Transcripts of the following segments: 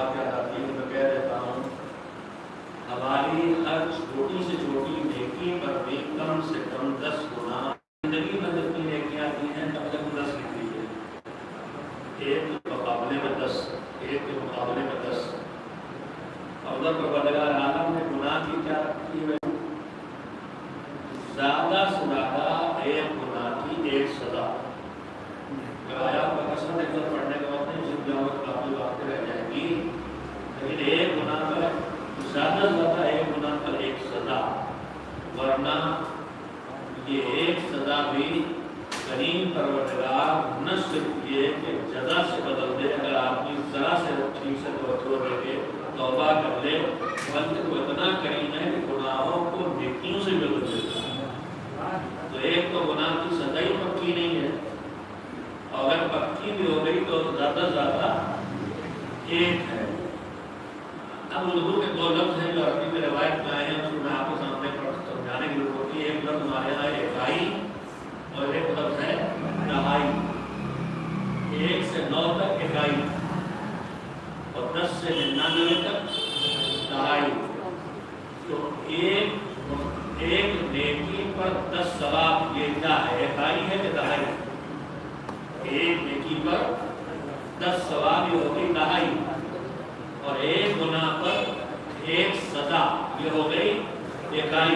بات یاد آتی ہے، میں کہہ دیتا ہوں ہماری ہر چھوٹی سے چھوٹی نیکی پر بھی کم سے کم 10 گنا زندگی میں جتنی نیکیاں کی ہیں تب تک 10 لکھ لیجیے، ایک کے مقابلے میں 10، ایک کے مقابلے میں 10۔ اور ادھر پروردگار عالم نے گناہ کی کیا کی ہے؟ زیادہ سے زیادہ ایک گناہ کی ایک سزا۔ آیات کا قسم ایک بار پڑھنے کے بعد نہیں سمجھ جاؤ گے، کافی باتیں رہ جائیں گی، لیکن ایک گناہ پر زیادہ سے زیادہ ایک گناہ پر ایک سزا، ورنہ یہ ایک سزا بھی کریم پروردگار نہ صرف یہ کہ جزا سے بدل دے، اگر آدمی ذرا سے ٹھیک سے توجہ دے کے توبہ کر لے، بلکہ وہ اتنا کریم ہے کہ گناہوں کو نیکیوں سے بدل دیتا ہے۔ تو ایک تو گناہ کی سزا ہی پکی نہیں ہے، اور اگر پکی بھی ہو گئی تو زیادہ سے زیادہ ایک ہے۔ اب اردو کے 2 لفظ ہیں جو عربی میں روایت میں آئے ہیں، اس کو میں آپ کے سامنے سمجھانے کی ضرورت ہوتی ہے۔ ایک لفظ ہمارے یہاں اکائی اور ایک لفظ ہے دہائی۔ 1 سے 9 تک اکائی اور 10 سے 99 تک دہائی۔ تو ایک نیکی پر 10 ثواب، یہ کیا ہے؟ اکائی ہے کہ دہائی؟ ایک نیکی پر 10 ثواب، یہ ہوگی دہائی، اور ایک گناہ پر ایک سزا، یہ ہو گئی اکائی۔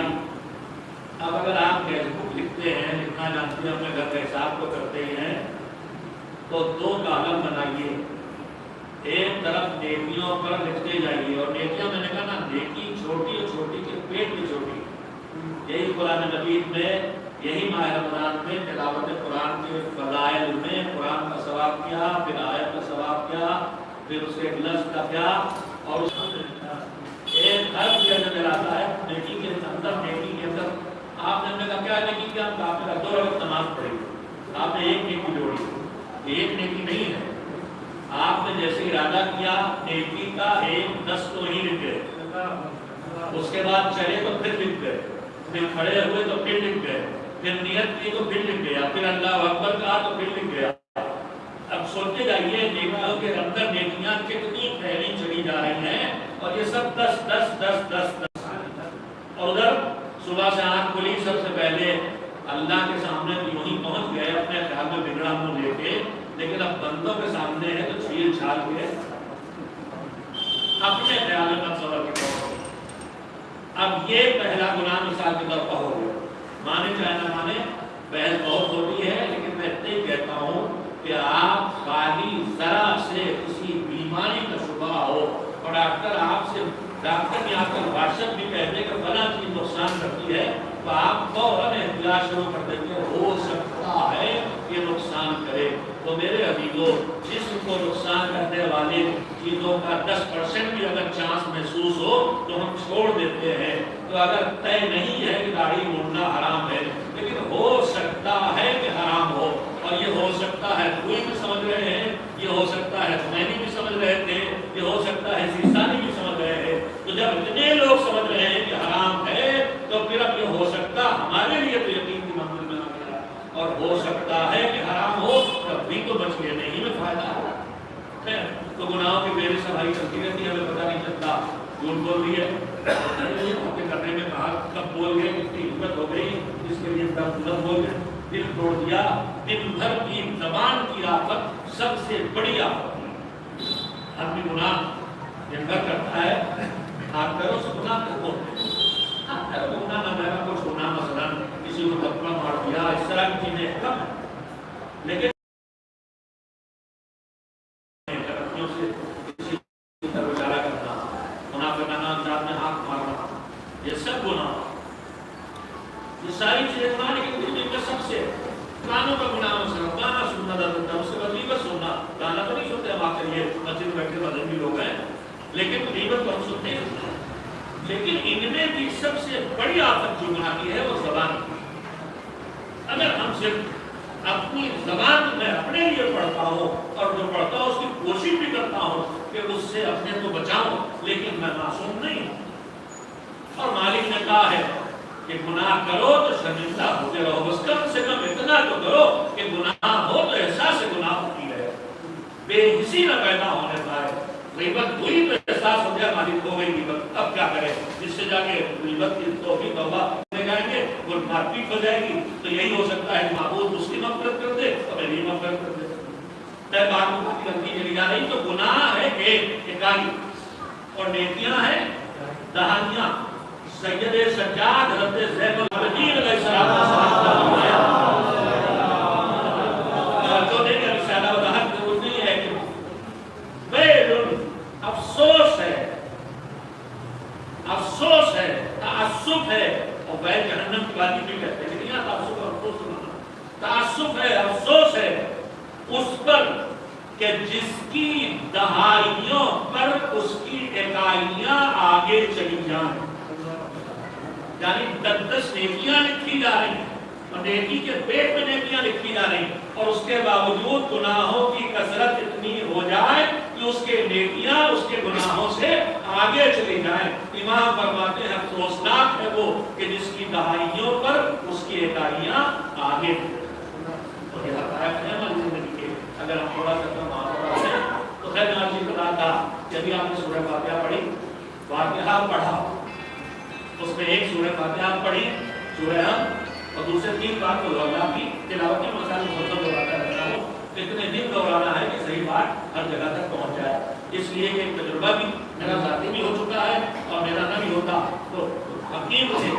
اب اگر آپ فیس بک لکھتے ہیں، لکھنا جانتے ہیں، اپنے گھر کے حساب کو کرتے ہیں، تو 2 کالم بنائیے، ایک طرف نیکیوں پر لکھتے جائیے، اور نیکیاں میں نے کہا نا، نیکی چھوٹی اور چھوٹی کے پیٹ بھی چھوٹی۔ یہی قرآن مجید میں، یہی ماہ رمضان میں تلاوت قرآن کے فضائل میں قرآن کا ثواب کیا، پھر آیت کا ثواب کیا، پھر اس کے لفظ کا کیا، اور اس ایک حرف یہ نظر آتا ہے نیکی کے اندر۔ نیکی کے اندر آپ نے کہا کیا نیکی کیا؟ آپ نے 2 رکعت نماز پڑھی، آپ نے ایک نیکی جوڑی، ایک نیکی نہیں ہے۔ آپ نے جیسے ارادہ کیا نیکی کا، 1 10 تو نہیں لکھ گئے، اس کے بعد چلے تو پھر لکھ گئے، پھر کھڑے ہوئے تو پھر لکھ گئے، پھر نیت کی تو پھر لکھ گیا، پھر اللہ اکبر کہا تو پھر لکھ گیا۔ اب سوچتے جائیے نیکیوں کے اندر نیکیاں کتنی پھیلی چلی جا رہی ہیں، اور یہ سب 10 10 10 10 10۔ اور ادھر صبح سے آنکھ کھلی، سب سے پہلے اللہ کے سامنے یوں ہی پہنچ گئے اپنے خیال میں بگڑا منہ لے کے، لیکن اب بندوں کے سامنے ہے تو چھیل چھال کے اپنے خیال میں تصور کے طور پر۔ اب یہ پہلا گناہ مثال کے طور پر ہو گیا، مانے چاہے نہ مانے، بحث بہت ہوتی ہے، لیکن میں اتنا ہی کہتا ہوں کہ آپ خالی ذرا سے کسی بیماری کا شبہ ہو اور ڈاکٹر نے آپ کا واٹس ایپ بھی کہتے کہ فلاں چیز نقصان کرتی ہے، تو آپ فوراً احتیاط شروع کر دیں گے، ہو سکتا ہے یہ نقصان کرے۔ تو میرے عزیزو، جسم کو نقصان کرنے والے چیزوں کا 10% بھی اگر چانس محسوس ہو تو ہم چھوڑ دیتے ہیں۔ تو اگر طے نہیں ہے کہ داڑھی مونڈنا حرام ہے، لیکن ہو سکتا ہے کہ حرام ہو، اور یہ ہو سکتا ہے کوئی بھی سمجھ رہے ہیں، یہ ہو سکتا ہے خمینی بھی سمجھ رہے تھے، یہ ہو سکتا ہے سیستانی بھی سمجھ رہے ہیں۔ تو جب اتنے لوگ سمجھ رہے ہیں کہ حرام ہے، تو پھر اب یہ ہو سکتا ہمارے لیے تو یقین کی منزل میں آ گیا، اور ہو سکتا ہے کہ حرام ہو، تب بھی تو بچ گئے، نہیں میں فائدہ ہو۔ تو گناہوں کی میری صفائی چلتی رہتی ہے، ہمیں پتہ نہیں چلتا، جھوٹ بول رہی ہے، کرنے میں کہا کب بول گئے، کتنی ہمت ہو گئی، اس کے لیے بول گئے، دل توڑ دیا۔ دن بھر کی زبان کی آفت سب سے بڑی آفت ہے۔ آدمی گناہ دن بھر کرتا ہے، آپ کرو سے گناہ کرو، آپ کرو گناہ نہ میرا کچھ گناہ، مثلا کسی کو دھکا مار دیا، اس طرح کی چیزیں کم ہیں، لیکن ساری چیزیں گناہ، لیکن دل میں سب سے کانوں کا گناہ مثلا گانا سننا زیادہ، اس کے بعد غیبت سننا، گانا تو نہیں سنتے ہم آ کر، یہ مسجد بیٹھے مذہبی لوگ ہیں، لیکن غیبت تو ہم سنتے ہیں۔ لیکن ان میں بھی سب سے بڑی آفت جو گناہ کی ہے وہ زبان کی۔ اگر ہم صرف اپنی زبان میں اپنے لیے پڑھتا ہوں، اور جو پڑھتا ہوں اس کی کوشش بھی کرتا ہوں کہ اس سے اپنے کو بچاؤں، لیکن میں معصوم نہیں ہوں۔ اور مالک نے کہا ہے کہ گناہ کرو تو شرمندہ ہوتے رہو، بس کم سے کم اتنا تو کرو کہ گناہ ہو تو احساس گناہ ہوتی ہے، بے حسی نہ پیدا ہونے پائے۔ غیبت ہوئی کیا کرے؟ جس سے جا کے غیبت کی توفیق توبہ لے جائیں گے وہ مار پیٹ ہو جائے گی، تو یہی ہو سکتا ہے معبود اس کی مغفرت کر دے اور میری مغفرت کر دے۔ طے بات کو بات کرتی چلی جا رہی، تو گناہ ہے ایک اکائی اور نیکیاں ہیں دہانیاں۔ سید سجاد حضرت زین العابدین علیہ السلام کا فرمایا جو نے کہ رسالہ و دہن ضرور نہیں ہے کہ ویل افسوس ہے، افسوس ہے، تعصب ہے، اور ویل جہنم کی بات بھی کہتے ہیں، لیکن یہاں تعصب اور افسوس سنانا، تعصب ہے، افسوس ہے اس پر کہ جس کی دہائیوں پر اس کی اکائیاں آگے چلی جائیں، یعنی 10 نیکیاں لکھی جا رہی ہیں اور نیکی کے پیٹ میں نیکیاں لکھی جا رہی ہیں، اور اس کے باوجود گناہوں کی کثرت اتنی ہو جائے کہ اس کے نیکیاں اس کے گناہوں سے آگے چلی جائیں۔ امام فرماتے ہیں افسوسناک ہے وہ کہ جس کی دہائیوں پر اس کی اکائیاں آگے تو یہ حقائق ہے ہماری زندگی کے۔ اگر ہم تھوڑا سا کم آتا ہے تو خیر ناچی خدا تھا کہ ابھی آپ نے سورہ فاتحہ پڑھی، فاتحہ پڑھا، اس میں ایک سورہ فاتحہ پڑھی، سورہ اور دوسرے 3 بار کو اللہ کی تلاوت کی مسائل مفصل دہراتا رہتا ہوں، اتنے دن دہرانا ہے کہ صحیح بات ہر جگہ تک پہنچ جائے، اس لیے کہ ایک تجربہ بھی میرا ذاتی بھی ہو چکا ہے اور میرا نہ بھی ہوتا تو حکیم سے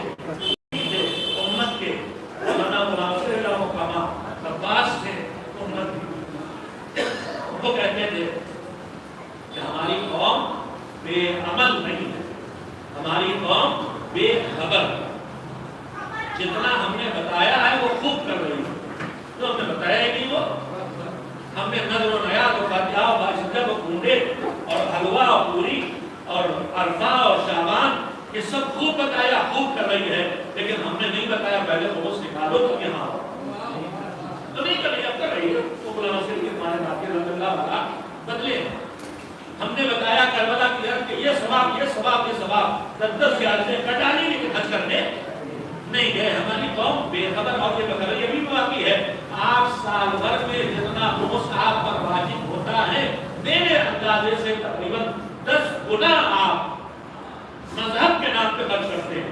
امت کے مولانا مناصر اللہ مقامہ عباس سے امت وہ کہتے تھے کہ ہماری قوم بے عمل نہیں ہے، ہماری قوم بے خبر، جتنا ہم نے بتایا ہے وہ خوب کر رہی ہے، تو ہم نے بتایا ہی نہیں، وہ ہم نے نظر و نیاز و فاتحہ و باشدہ و کنڈے اور حلوہ اور پوری اور عرفہ اور شعبان یہ سب خوب بتایا، خوب کر رہی ہے، لیکن ہم نے نہیں بتایا پہلے خمس نکالو تو یہاں ہو تو نہیں کر رہی، اب کر رہی ہے تو مولانا شریف کے ہمارے باقی رضی اللہ عنہ بدلے۔ ہم نے بتایا کربلا کی حد کہ یہ ثواب، یہ ثواب، یہ ثواب 10 زیادتیں کٹانی لیکن حج کرنے نہیں گئے۔ ہماری قوم بے خبر، اور یہ بخبر یہ بھی واقعی ہے، آپ سال بھر میں جتنا خمس آپ پر واجب ہوتا ہے میرے اندازے سے تقریباً 10 گنا آپ مذہب کے نام پہ خرچ کرتے ہیں،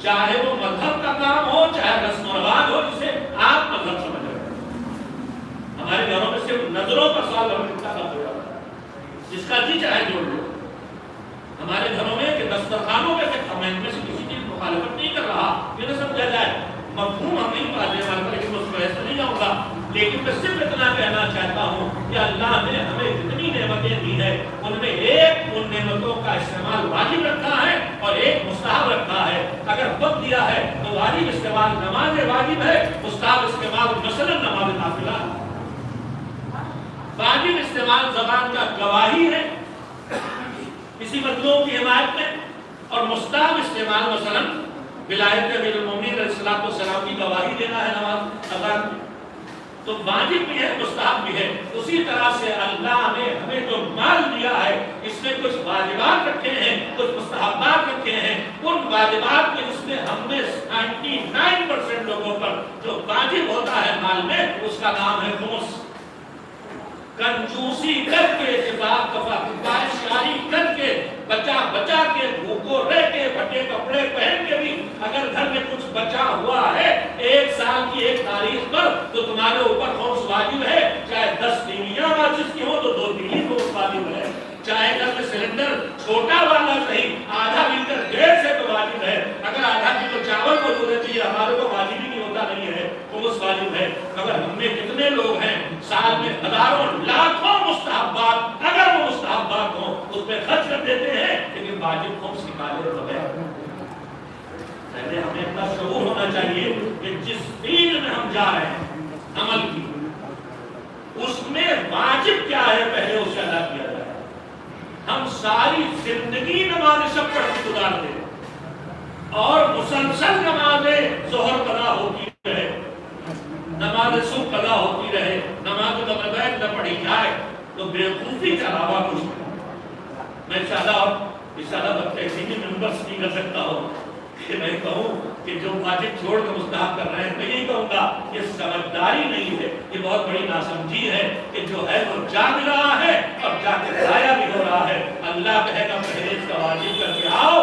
چاہے وہ مذہب کا کام ہو چاہے رسم و رواج ہو جسے آپ مذہب سمجھ رہے ہیں۔ ہمارے گھروں میں صرف نظروں پر سال بھر میں خرچ ہو جاتا ہے، جس کا جی چاہے جوڑ لو۔ ہمارے گھروں میں کہ دسترخوانوں پہ میں ان میں سے کسی چیز مخالفت نہیں کر رہا، یہ نہ سمجھا جائے، مفہوم ہم نہیں پاتے ہمارے پر، لیکن اس بحث میں نہیں جاؤں گا، لیکن میں صرف اتنا کہنا چاہتا ہوں کہ اللہ نے ہمیں جتنی نعمتیں دی ہیں ان میں ایک ان نعمتوں کا استعمال واجب رکھا ہے اور ایک مستحب رکھا ہے۔ اگر وقت دیا ہے تو واجب استعمال نماز واجب ہے، مستحب استعمال مثلا نماز نافلہ، واجب استعمال زبان کا گواہی ہے کسی مطلوب کی حمایت میں، اور مستحب استعمال مثلا ولایت امیر المومنین علیہ السلام کی گواہی دینا ہے نماز اذان میں، تو واجب بھی ہے مستحب بھی ہے۔ اسی طرح سے اللہ نے ہمیں جو مال دیا ہے اس میں کچھ واجبات رکھے ہیں، کچھ مستحبات رکھے ہیں، ان واجبات میں جس میں ہم نے 99% لوگوں پر جو واجب ہوتا ہے مال میں اس کا نام ہے خمس۔ کنجوسی کر کے، شاری کر کے، بچا بچا کے، بھوکو رہ کے، پھٹے کپڑے پہن کے بھی اگر گھر میں کچھ بچا ہوا ہے 1 سال کی 1 تاریخ پر تو تمہارے اوپر خمس واجب ہے، چاہے 10 تیلیاں ماچس کی ہو تو 2 تیلی خمس واجب ہے، چاہے گھر میں سلنڈر چھوٹا والا صحیح آدھا لیٹر 1.5 سے تو واجب ہے، اگر آدھا کلو چاول موجود ہے تو یہ ہمارے کو واجب ہی نہیں ہوتا نہیں ہے، خمس واجب ہے۔ مگر ہم میں کتنے لوگ ہیں سال میں ہزاروں لاکھوں مستحبات، اگر وہ مستحبات ہوں اس پہ خرچ کر دیتے ہیں لیکن واجب خمس نکالے بغیر۔ پہلے ہمیں اتنا شعور ہونا چاہیے کہ جس فیلڈ میں ہم جا رہے ہیں عمل کی اس میں واجب کیا ہے پہلے اسے ادا کیا جائے۔ ہم ساری زندگی نماز شب پڑھ کے گزارتے اور مسلسل نمازیں ظہر قضا ہوتی رہے، نماز صبح قضا ہوتی رہے، نماز مغرب نہ پڑھی جائے تو بیوقوفی کا علاوہ کچھ نہیں۔ میں انشاءاللہ بدتحسی میں ممبرس نہیں کر سکتا ہوں کہ میں کہوں کہ جو واجب چھوڑ کر مستحب کر رہے ہیں، میں یہی کہوں گا یہ سمجھداری نہیں ہے، یہ بہت بڑی ناسمجھی ہے کہ جو ہے وہ جاگ رہا ہے اور جا کے ضائع بھی ہو رہا ہے۔ اللہ کہے گا پہلے اس کا واجب کر کے آؤ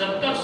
70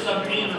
70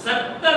70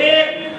1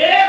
1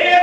1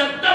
70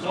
100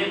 1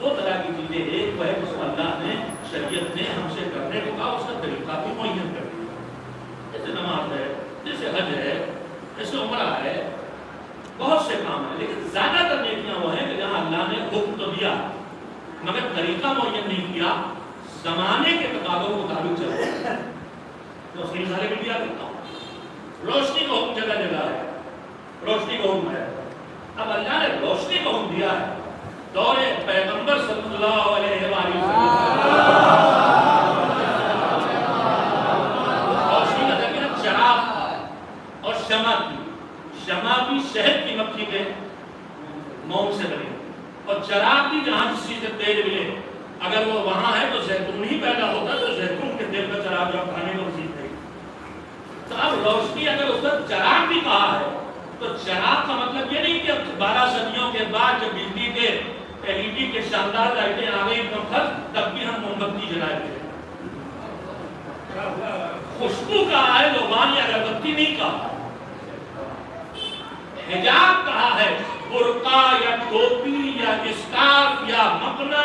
دو طرح کی چیزیں، ایک وہ ہے جس کو اللہ نے شریعت نے ہم سے کرنے کو کہا، اس کا طریقہ بھی معین کر دیا، جیسے نماز ہے، جیسے حج ہے، جیسے عمرہ ہے، بہت سے کام ہیں، لیکن زیادہ تر نیکیاں وہ ہیں کہ جہاں اللہ نے حکم تو دیا مگر طریقہ معین نہیں کیا، زمانے کے تقاضوں کے مطابق چلتا ہے۔ تو اس کی مثالیں بھی دیا کرتا ہوں۔ روشنی کا حکم جگہ جگہ ہے، روشنی کا حکم ہے، اب اللہ نے روشنی کا حکم دیا ہے دور پیغمبر صلی اللہ علیہ وآلہ وسلم، روشنی کا ذکر چراغ اور شمع کی، شمع بھی شہد کی مکھی کے موم سے بنی، اور چراغ بھی جہاں جس چیز سے تیل ملے، اگر وہ وہاں ہے تو زیتون ہی پیدا ہوتا ہے، تو زیتون کے تیل کا چراغ جو کھانے کو نصیب ہے۔ تو اب روشنی اگر اس پر چراغ بھی کہا ہے تو چراغ کا مطلب یہ نہیں کہ 12 صدیوں کے بعد جب بجلی کے LED کے شاندار لائٹیں آ گئی تب بھی ہم موم بتی جلائے تھے۔ خوشبو کہا ہے، لوبان یا اگربتی نہیں کہا، حجاب کہا ہے، برقع یا ٹوپی یا اسکارف یا مکنا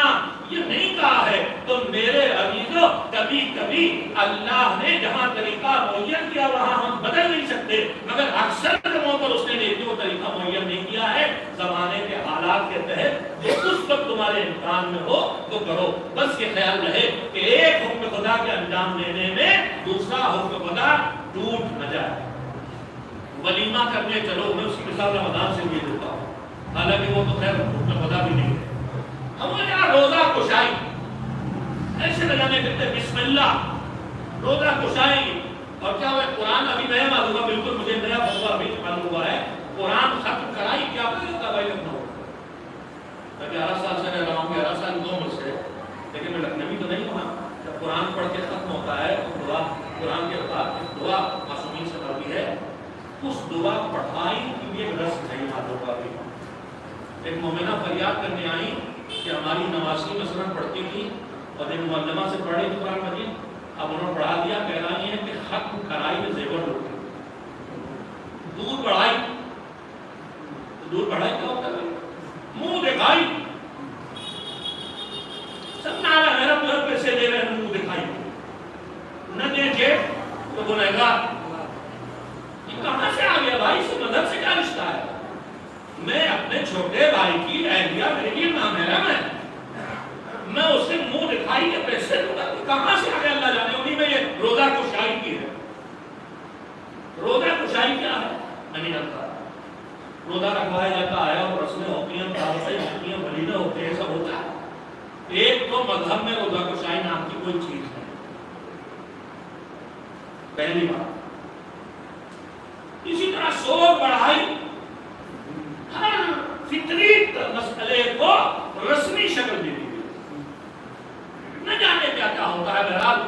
یہ نہیں کہا ہے۔ تو میرے عزیزو، کبھی کبھی اللہ نے جہاں طریقہ معین کیا وہاں ہم بدل نہیں سکتے، مگر اکثر جگہوں پر اس نے نیکی کو طریقہ معین نہیں کیا ہے، زمانے کے حالات کے تحت جو اس وقت تمہارے امکان میں ہو تو کرو۔ بس یہ خیال رہے کہ ایک حکم خدا کے انجام دینے میں دوسرا حکم خدا ٹوٹ نہ جائے۔ ولیمہ کرنے چلو، میں اس کی مثال رمضان سے بھی دیتا ہوں، حالانکہ وہ تو خیر حکم خدا بھی نہیں ہے۔ ہمارے یہاں روزہ کشائی ایسے لگانے کہتے ہیں بسم اللہ روزہ کشائی، اور کیا ہوا قرآن ابھی نیا معلوم ہے، بالکل مجھے نیا فتویٰ ابھی معلوم ہوا ہے، قرآن ختم کرائی کیا ہوتا ہے لکھنؤ میں 11 سال سے رہ رہا ہوں، 11 سال 2 مجھ سے، لیکن میں لکھنوی تو نہیں ہوا۔ جب قرآن پڑھ کے ختم ہوتا ہے تو دعا، قرآن کے بعد دعا معصومین سے پڑھتی ہے، اس دعا پڑھائی کی بھی ایک رسم ہے یہاں کا بھی۔ ایک مومنہ فریاد کرنے آئی کہ ہماری نمازی مثلا پڑھتی تھی اور ایک معلمہ سے پڑھ رہی تھی قرآن مجید، اب انہوں نے پڑھا دیا، کہہ رہی ہیں کہ ختم کرائی میں زیور ہوتی دور بڑھائی، دور بڑھائی کیا ہوتا ہے؟ منہ دکھائی، سب نارا میرا پورا پیسے دے رہے ہیں، منہ دکھائی نہ دے جیب تو گنہگار۔ یہ کہاں سے آ گیا بھائی؟ اس مذہب سے کیا رشتہ ہے؟ میں اپنے چھوٹے بھائی کی اہلیہ میرے لیے نامحرم ہے، میں اسے منہ دکھائی کے پیسے دوں گا؟ کہاں سے آ گیا اللہ جانے؟ انہیں میں یہ روزہ کشائی کی ہے۔ روزہ کشائی کیا ہے میں نہیں جانتا۔ روزہ رکھوایا جاتا ہے اور رسمیں ہوتی ہیں، دعوتیں ہوتی ہیں، ولیمے ہوتے ہیں، سب ہوتا ہے۔ ایک تو مذہب میں روزہ کشائی نام کی کوئی چیز نہیں، پہلی بات۔ اسی طرح سور بڑھائی، ہر فطری مسئلے کو رسمی شکل دے دی گئی، نہ جانے کیا کیا ہوتا ہے۔ بہرحال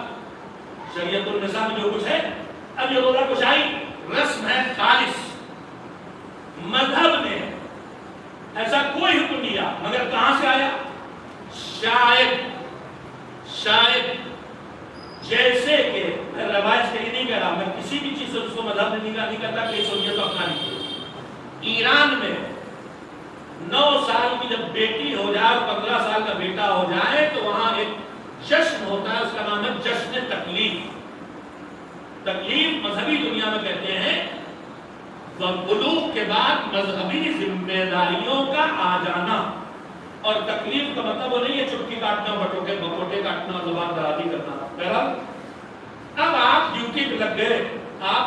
شریعت النساء میں جو کچھ ہے، اب یہ روزہ کشائی رسم ہے خالص، مذہب نے ایسا کوئی حکم دیا، مگر کہاں سے آیا؟ شاید جیسے کہ میں روایت سے ہی نہیں کہہ رہا، میں کسی بھی چیز سے اس کو مذہب نے نہیں کرتا کہ سنیت اپنا نہیں۔ ایران میں 9 سال کی جب بیٹی ہو جائے اور 15 سال کا بیٹا ہو جائے تو وہاں ایک جشن ہوتا ہے، اس کا نام ہے جشن تکلیف۔ تکلیف مذہبی دنیا میں کہتے ہیں بلوغ کے بعد مذہبی ذمہ داریوں کا آ جانا، اور تکلیف کا مطلب وہ نہیں ہے چٹکی کاٹنا، بٹوٹے کاٹنا، زبان درازی کرنا۔ بہرحال اب آپ ڈیوٹی پہ لگ گئے، آپ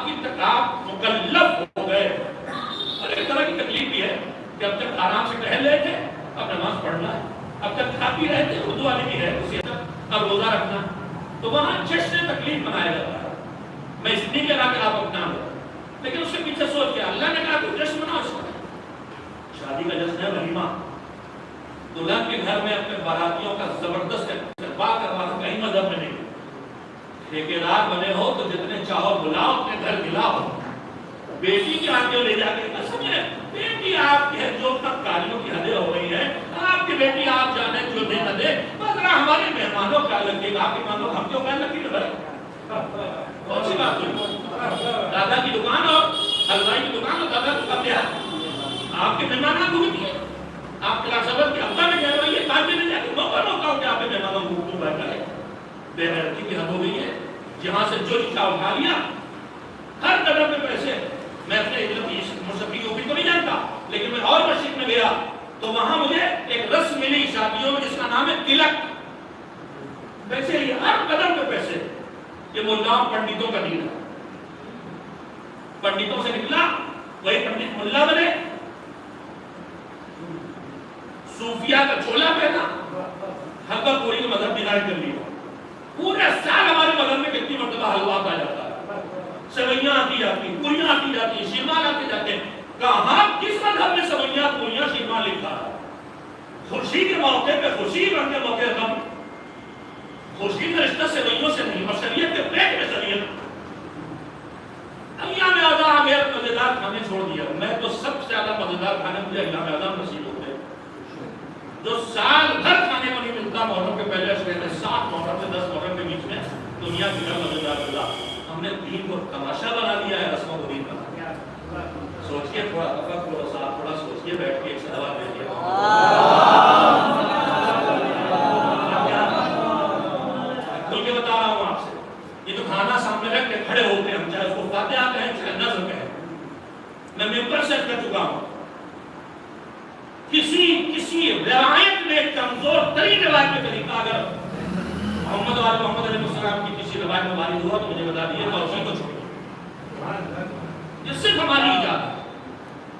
مکلف ہو گئے، اور ایک طرح کی تکلیف بھی ہے کہ اب تک آرام سے ٹہل رہے تھے، اب نماز پڑھنا ہے، اب تک کھا پی رہے تھے، اردو والی بھی ہے اسی طرح، اب روزہ رکھنا، تو وہاں جشن تکلیف منایا جاتا ہے۔ میں اس لیے کہہ رہا کہ آپ اپنا لو، لیکن اس سے پیچھے سوچ کے اللہ نے کہا کہ جشن مناؤ، اس کا شادی کا جشن ہے ولیمہ، دلہن کے گھر میں اپنے باراتیوں کا زبردست استقبال کروانا، کہیں مذہب میں نہیں۔ ٹھیکیدار بنے ہو تو جتنے چاہو بلاؤ، اپنے گھر دلاؤ، بیٹی کی آنکھیں لے جا کے سمجھے بیٹی آپ کی ہے، جو تک کاریوں کی حدیں ہو رہی ہیں، آپ کی بیٹی آپ جانے جو دے نہ دے، مگر ہمارے مہمانوں کا لگے گا، آپ کے مہمانوں ہم کیوں کہنے لگی ہے؟ کون سی بات ہوئی؟ دادا کی دکان اور حلوائی کی دکان اور دادا کا کیا؟ آپ کے مہمان کو بھی دیا، آپ کلاس اول کے ابا نے کہہ رہا ہے یہ کام میں نہیں جا کے کے آپ میں مہمانوں کو کیوں بیٹھا ہے؟ بے غیرتی کی حد ہو گئی ہے. جہاں سے جو چیزا اٹھا لیا ہر قدم پہ پیسے. میں اپنے مشرقی یوپی کو نہیں جانتا لیکن میں اور مشرق میں گیا تو وہاں مجھے ایک رسم ملی شادیوں میں جس کا نام ہے تلک. پیسے یہ ہر قدم پہ پیسے. یہ ملام پنڈتوں کا دین ہے. پنڈتوں سے نکلا وہی پنڈت ملا بنے. صوفیہ کا چولا پہنا حلوہ پوری کا مذہب ڈیزائن کر لیا. پورے سال ہمارے مذہب میں کتنی مرتبہ حلوہ کھایا جاتا ہے, سوئیاں آتی جاتی, پوریاں آتی جاتی, شیرمال آتے جاتے ہیں. کہاں کس مذہب میں سوئیاں پوریاں شیرمال لکھا ہے؟ خوشی کے موقع پہ خوشی, غم کے موقع غم. خوشی کا رشتہ سوئیوں سے نہیں, اور شریعت کے پیٹ میں شریعت. ایام اعضا آ گیا, مزیدار کھانے چھوڑ دیا. میں تو سب سے زیادہ مزیدار کھانے مجھے ایام اعضا نصیب ہوتے ہیں جو سال بھر کھانے کو نہیں ملتا. محرم کے پہلے اشرے میں 7 محرم سے 10 محرم کے بیچ میں دنیا کی ہر مزیدار غذا. ہم نے دین کو تماشا بنا دیا ہے, رسم و دین بنا دیا. سوچئے تھوڑا تفکر و ساتھ تھوڑا سوچئے بیٹھ کے ایک صلوات بھیجئے. کھل کے بتا رہا ہوں آپ سے, یہ تو کھانا سامنے رکھ کے کھڑے ہوتے ہیں ہم, چاہے اس کو فاتحہ کہیں چاہے نظر کہیں. میں ممبر سے کر چکا ہوں. کسی روایت میں کمزور ترین روایت میں طریقہ اگر محمد علیہ السلام کی کسی روایت میں وارد ہوا تو مجھے بتا دیے تو اسی کو چھوڑیے. جس سے ہماری ایجاد ہے.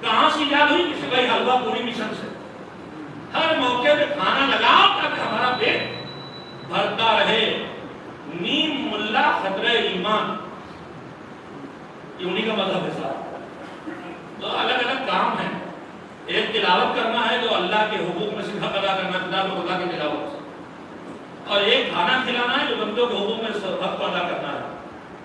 کہاں سے ایجاد ہوئی؟ کسی بھائی حلوہ پوری مشن سے. ہر موقع پہ کھانا لگاؤ تاکہ ہمارا پیٹ بھرتا رہے. نیم ملا خطرہ ایمان, یہ انہی کا مذہب ہے صاحب. تو الگ الگ کام ہیں. ایک تلاوت کرنا ہے جو اللہ کے حقوق میں سے حق ادا کرنا, کتاب و خدا کی تلاوت سے, اور ایک کھانا کھلانا ہے جو بندوں کے حقوق میں حق کو ادا کرنا ہے.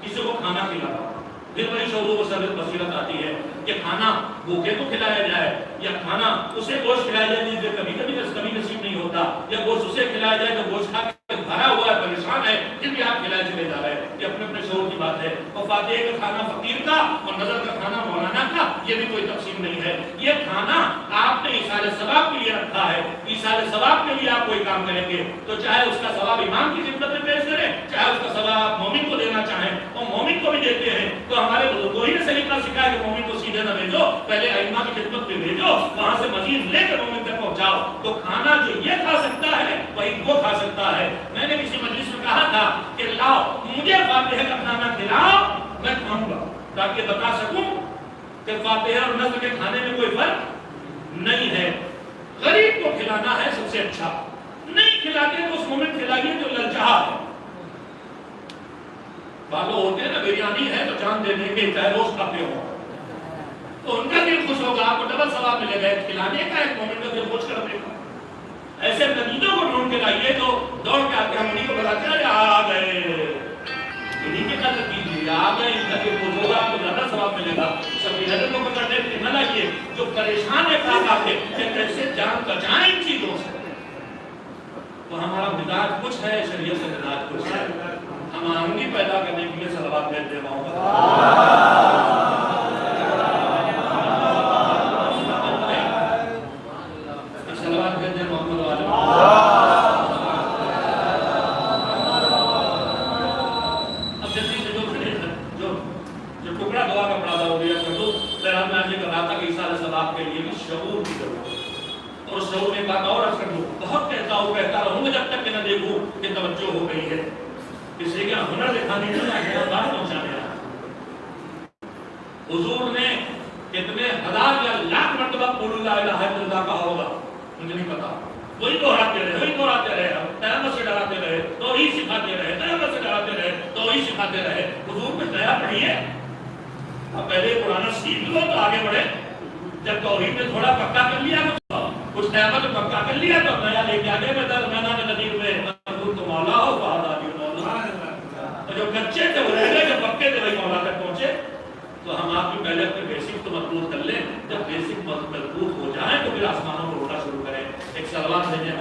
کسی کو کھانا کھلانا, پھر وہی شعور و بصیرت آتی ہے کہ کھانا بھوکے کو کھلایا جائے یا کھانا اسے گوشت کھلایا جائے جس سے کبھی نصیب نہیں ہوتا, یا گوشت اسے کھلایا جائے جو گوشت کھا کے بھرا ہوا ہے, پریشان ہے, پھر بھی آپ کھلائے چلے جا رہے ہیں. یہ اپنے اپنے شعور کی بات ہے. اور فاتحہ کا کھانا فقیر کا اور نظر کا کھانا مولانا کا, یہ بھی کوئی تقسیم نہیں ہے. یہ کھانا آپ نے ایصال ثواب کے لیے رکھا ہے. ایصال ثواب کے لیے آپ کوئی کام کریں گے تو چاہے اس کا ثواب امام کی خدمت میں پیش کریں, چاہے اس کا ثواب مومن کو دینا چاہیں اور مومن کو بھی دیتے ہیں. تو ہمارے بزرگوں ہی نے سلیقہ سکھایا کہ مومن کو سیدھے نہ بھیجو, پہلے ائمہ کی خدمت میں بھیجو, وہاں سے مزید لے کر مومن تک پہنچاؤ. تو کھانا جو یہ کھا سکتا ہے وہی وہ کھا سکتا ہے. میں نے کسی مجلس میں کہا تھا کہ لاؤ مجھے فاتحہ کا کھانا کھلاؤ, میں کھاؤں گا تاکہ بتا سکوں کہ فاتحہ اور نذر کے کھانے میں کوئی فرق نہیں ہے. غریب کو کھلانا ہے سب سے اچھا, نہیں کھلاتے تو اس مومن کھلائیے جو للچہا ہے. بعض ہوتے ہیں نا بریانی ہے تو جان دے دیں گے چاہے روز کھاتے ہو, تو ان کا دل خوش ہوگا, آپ کو ڈبل ثواب ملے گا. کھلانے کا ایک مومن کا دل خوش کرنے کا. ایسے نبیوں کو ڈھونڈ کے لائیے تو دوڑ کے آتے ہم انہیں کو بتاتے ہیں آ گئے, انہیں کی قدر کیجیے, آ گئے, ان کا دل خوش ہوگا, آپ کو زیادہ ثواب ملے گا. سب حضرت کو پکڑنے کے نہ لائیے جو پریشان ہے کھاتے کہ کیسے جان بچائیں ان چیزوں سے. تو ہمارا مزاج کچھ ہے, شریعت سے مزاج کچھ ہے. ہم آہنگی پیدا کرنے کے لیے صلوات بھیج دے رہا ہوں. کہتا رہوں گا جب تک کہ نہ دیکھوں کہ توجہ ہو گئی ہے. کسی کا ہنر دکھانے کے لیے بات پہنچانے آیا. حضور نے کتنے ہزار یا لاکھ مرتبہ قول لا الہ الا اللہ کہا ہوگا مجھے نہیں پتا. وہی دوہراتے رہے, قیامت سے ڈراتے رہے, توحید سکھاتے رہے, قیامت سے ڈراتے رہے, توحید سکھاتے رہے. حضور پہ دیا پڑھیے, اب پہلے قرآن سیکھ لو تو آگے بڑھے. جب توحید نے تھوڑا پکا کر لیا کچھ قیامت پکا کر لیا تو نیا لے کے آگے میدان ندیر میں تو مولا ہو مولا. جو کچے تھے وہ رہ گئے, جو پکے تھے وہی مولا تک پہنچے. تو ہم آپ بھی پہلے اپنے بیسک تو مضبوط کر لیں. جب بیسک مضبوط ہو جائیں تو پھر آسمانوں کو اڑنا شروع کریں. ایک سلوات بھیجیں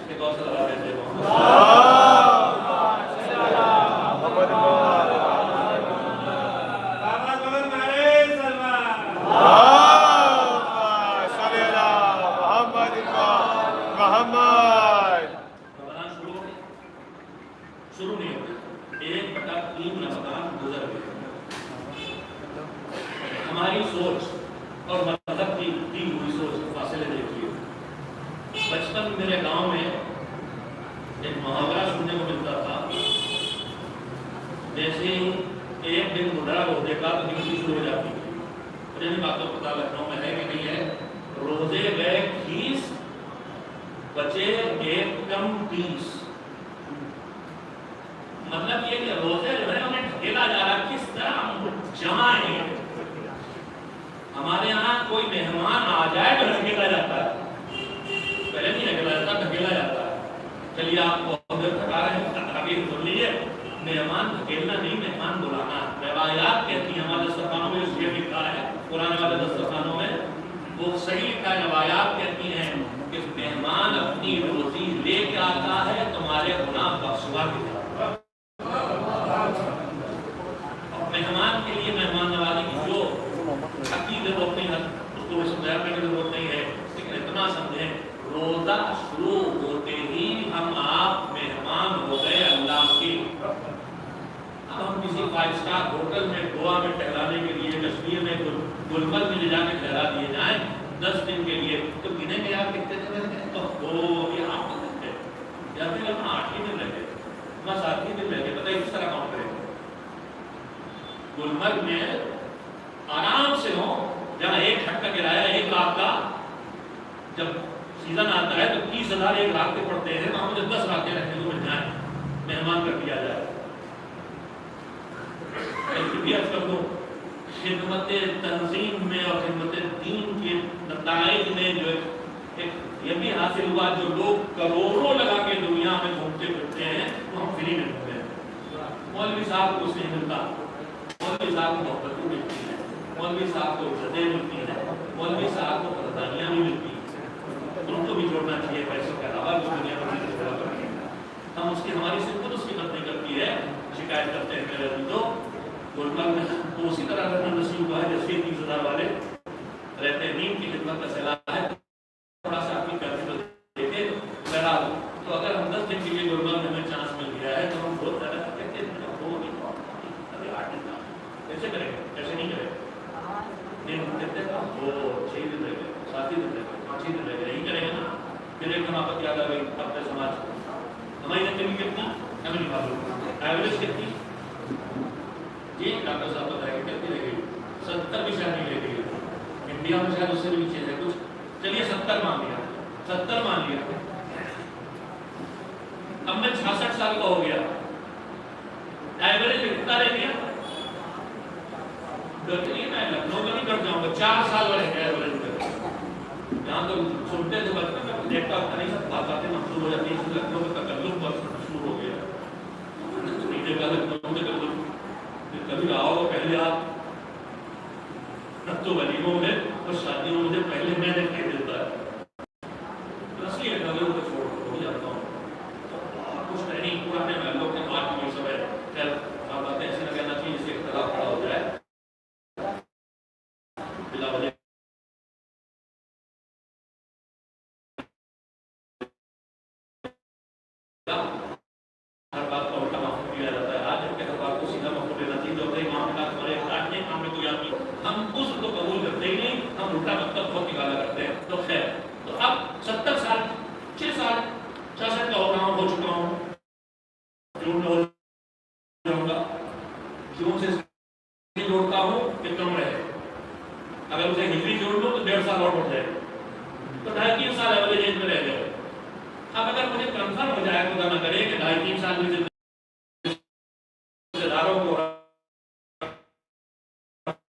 ایک اور سلوات بھیجیں. تک 3 رمضان گزر گئے. ہماری سوچ اور مذہب کی دی ہوئی سوچ کے فاصلے دیکھیے. بچپن میرے گاؤں میں ایک محاورہ سننے کو ملتا تھا، جیسے ایک دن مدرا روزے کا تو دوسری شروع ہو جاتی تھی. مجھے نہیں بات کو پتا لکھنؤ میں ہے کہ نہیں ہے. روزے گئے 30 بچے 1 کم 30. مطلب یہ کہ روزے جو ہے انہیں ڈھکیلا جا رہا کس طرح جمع ہے. ہمارے یہاں کوئی مہمان آ جائے تو ڈھکیلا جاتا ہے، پہلے نہیں ڈھکیلا جاتا، ڈھکیلا جاتا ہے. چلیے آپ کو اندر تھکا رہے ہیں، تعبیر سن لیجیے. مہمان دھکیلنا نہیں، مہمان بلانا. روایات کہتی ہیں ہمارے دسترخوانوں میں یہ لکھا ہے، پرانے والے دسترخوانوں میں وہ صحیح لکھا ہے. روایات کہتی ہیں کہ مہمان اپنی روزی لے کے آتا ہے، تمہارے گناہ بخشوا کے جاتا ہے. مہمان کے لیے مہمان نوازی کی جو حقیقی ضرورت نہیں ہے اس کو سمجھانے کی ضرورت نہیں ہے، لیکن اتنا سمجھیں روزہ شروع ہوتے ہی ہم آپ مہمان ہو گئے اللہ کے. اب ہم کسی 5 اسٹار ہوٹل میں گوا میں ٹہلانے کے لیے کشمیر میں گلمرگ میں لے جا کے ٹھہرا دیے جائیں 10 دن کے لیے تو گنے کے آپ کتنے دن رہتے ہیں؟ تو یہ آپ کو دن ہے یا پھر ہم 8 ہی دن رہتے، ہم 7 ہی دن رہتے. پتہ ہے کس طرح کام کریں؟ گلمرگ میں آرام سے ہو، جہاں 1 چھت کا کرایہ 1 لاکھ کا، جب سیزن آتا ہے تو 30,000 1 لاکھ کے پڑتے ہیں، تو مجھے 10 لاکھ کے رہنے کو مل جائیں، مہمان کر دیا جائے. کر دو خدمت تنظیم میں اور خدمت دین کے نتائج میں جو ایک یہ بھی حاصل ہوا، جو لوگ کروڑوں لگا کے دنیا میں گھومتے پھرتے ہیں وہ ہم فری میں گھومتے ہیں. مولوی صاحب کو اس نہیں ملتا، مولوی صاحب کو محبتیں ملتی ہیں، مولوی صاحب کو عزتیں ملتی ہیں، مولوی صاحب کو قدردانیاں بھی ملتی ہیں. ان کو بھی جوڑنا چاہیے پیسوں کے علاوہ جو دنیا میں جوڑا کرتے ہیں. ہم اس کی ہماری صرف اس کی مدد نہیں کرتی ہے، شکایت کرتے ہیں میرے عزیزوں. گلمرگ میں تو اسی طرح رہنا نصیب ہوا ہے جیسے 30,000 والے رہتے ہیں. نیند کی خدمت کا سیلاب ہے، تھوڑا سا آپ کی کرتے تو دیکھے بہرحال. تو اگر ہم 10 دن کے لیے گلمرگ میں ہمیں چانس مل گیا ہے تو ہم بہت زیادہ کہتے ہیں وہ نہیں ابھی 8 دن کیسے کریں گے، کیسے نہیں کریں گے. نہیں کہتے ہیں وہ 6 دن رہ گئے، 7 دن رہ گئے، 5 دن رہ گئے، یہی کریں گے نا. پھر ایک حماقت یاد آ گئی اپنے سماج کو. ہماری زندگی کتنی ہمیں نہیں معلوم، ایوریج کتنی جی ڈاکٹر صاحب بتائیں گے کتنی رہ گئی. 70 بھی شاید نہیں رہ گئی. انڈیا میں شاید اس سے بھی نیچے ہے کچھ. چلیے 70 مان لیا، 70 مان لیا. اب میں 66 سال کا ہو گیا، ایوریج کتنا رہ گیا؟ میں لکھنؤ میں نہیں کر جاؤں گا، 4 سال رہ گیا ایوریج میں. جہاں تو سنتے تھے بچپن میں دیکھتا ہوتا نہیں سب باتیں مقصود ہو جاتی ہیں. لکھنؤ میں تکلف بہت شروع ہو گیا. نہیں دیکھا لکھنؤ میں تکلف کبھی رہا ہوگا پہلے آپ تو ولیموں میں اور شادیوں میں پہلے میں نے کہہ دیتا ہے اس لیے کبھی کو چھوڑ ہو جاتا ہوں. کچھ نہیں پرانے محلوں کے بعد میں سب ہے. خیر آپ باتیں ایسے نہ کہنا چاہیے جس سے اختلاف کھڑا ہو جائے. بلا وجہ ہر بات کا الٹا مفہوم دیا جاتا ہے. آج ہر بات کو سیدھا مفہوم لینا چاہیے. جو اپنے کام کا ہمارے کاٹنے کام میں کوئی آدمی ہم اس کو قبول کرتے ہی نہیں، ہم الٹا مطلب بہت نکالا کرتے ہیں. تو خیر تو اب 70 سال 6 سال 66 کا ہو رہا ہوں، ہو چکا ہوں. جون میں ہو جاؤں گا. جون سے جوڑتا ہوں کہ کم رہے. اگر اسے ہجری جوڑ لو تو 1.5 سال اور بڑھ جائے تو 2.5-3 سال ایوریج ایج میں رہ گئے. اب اگر مجھے کنفرم ہو جائے تو نہ کرے کہ 2.5-3 سال میں رشتے داروں کو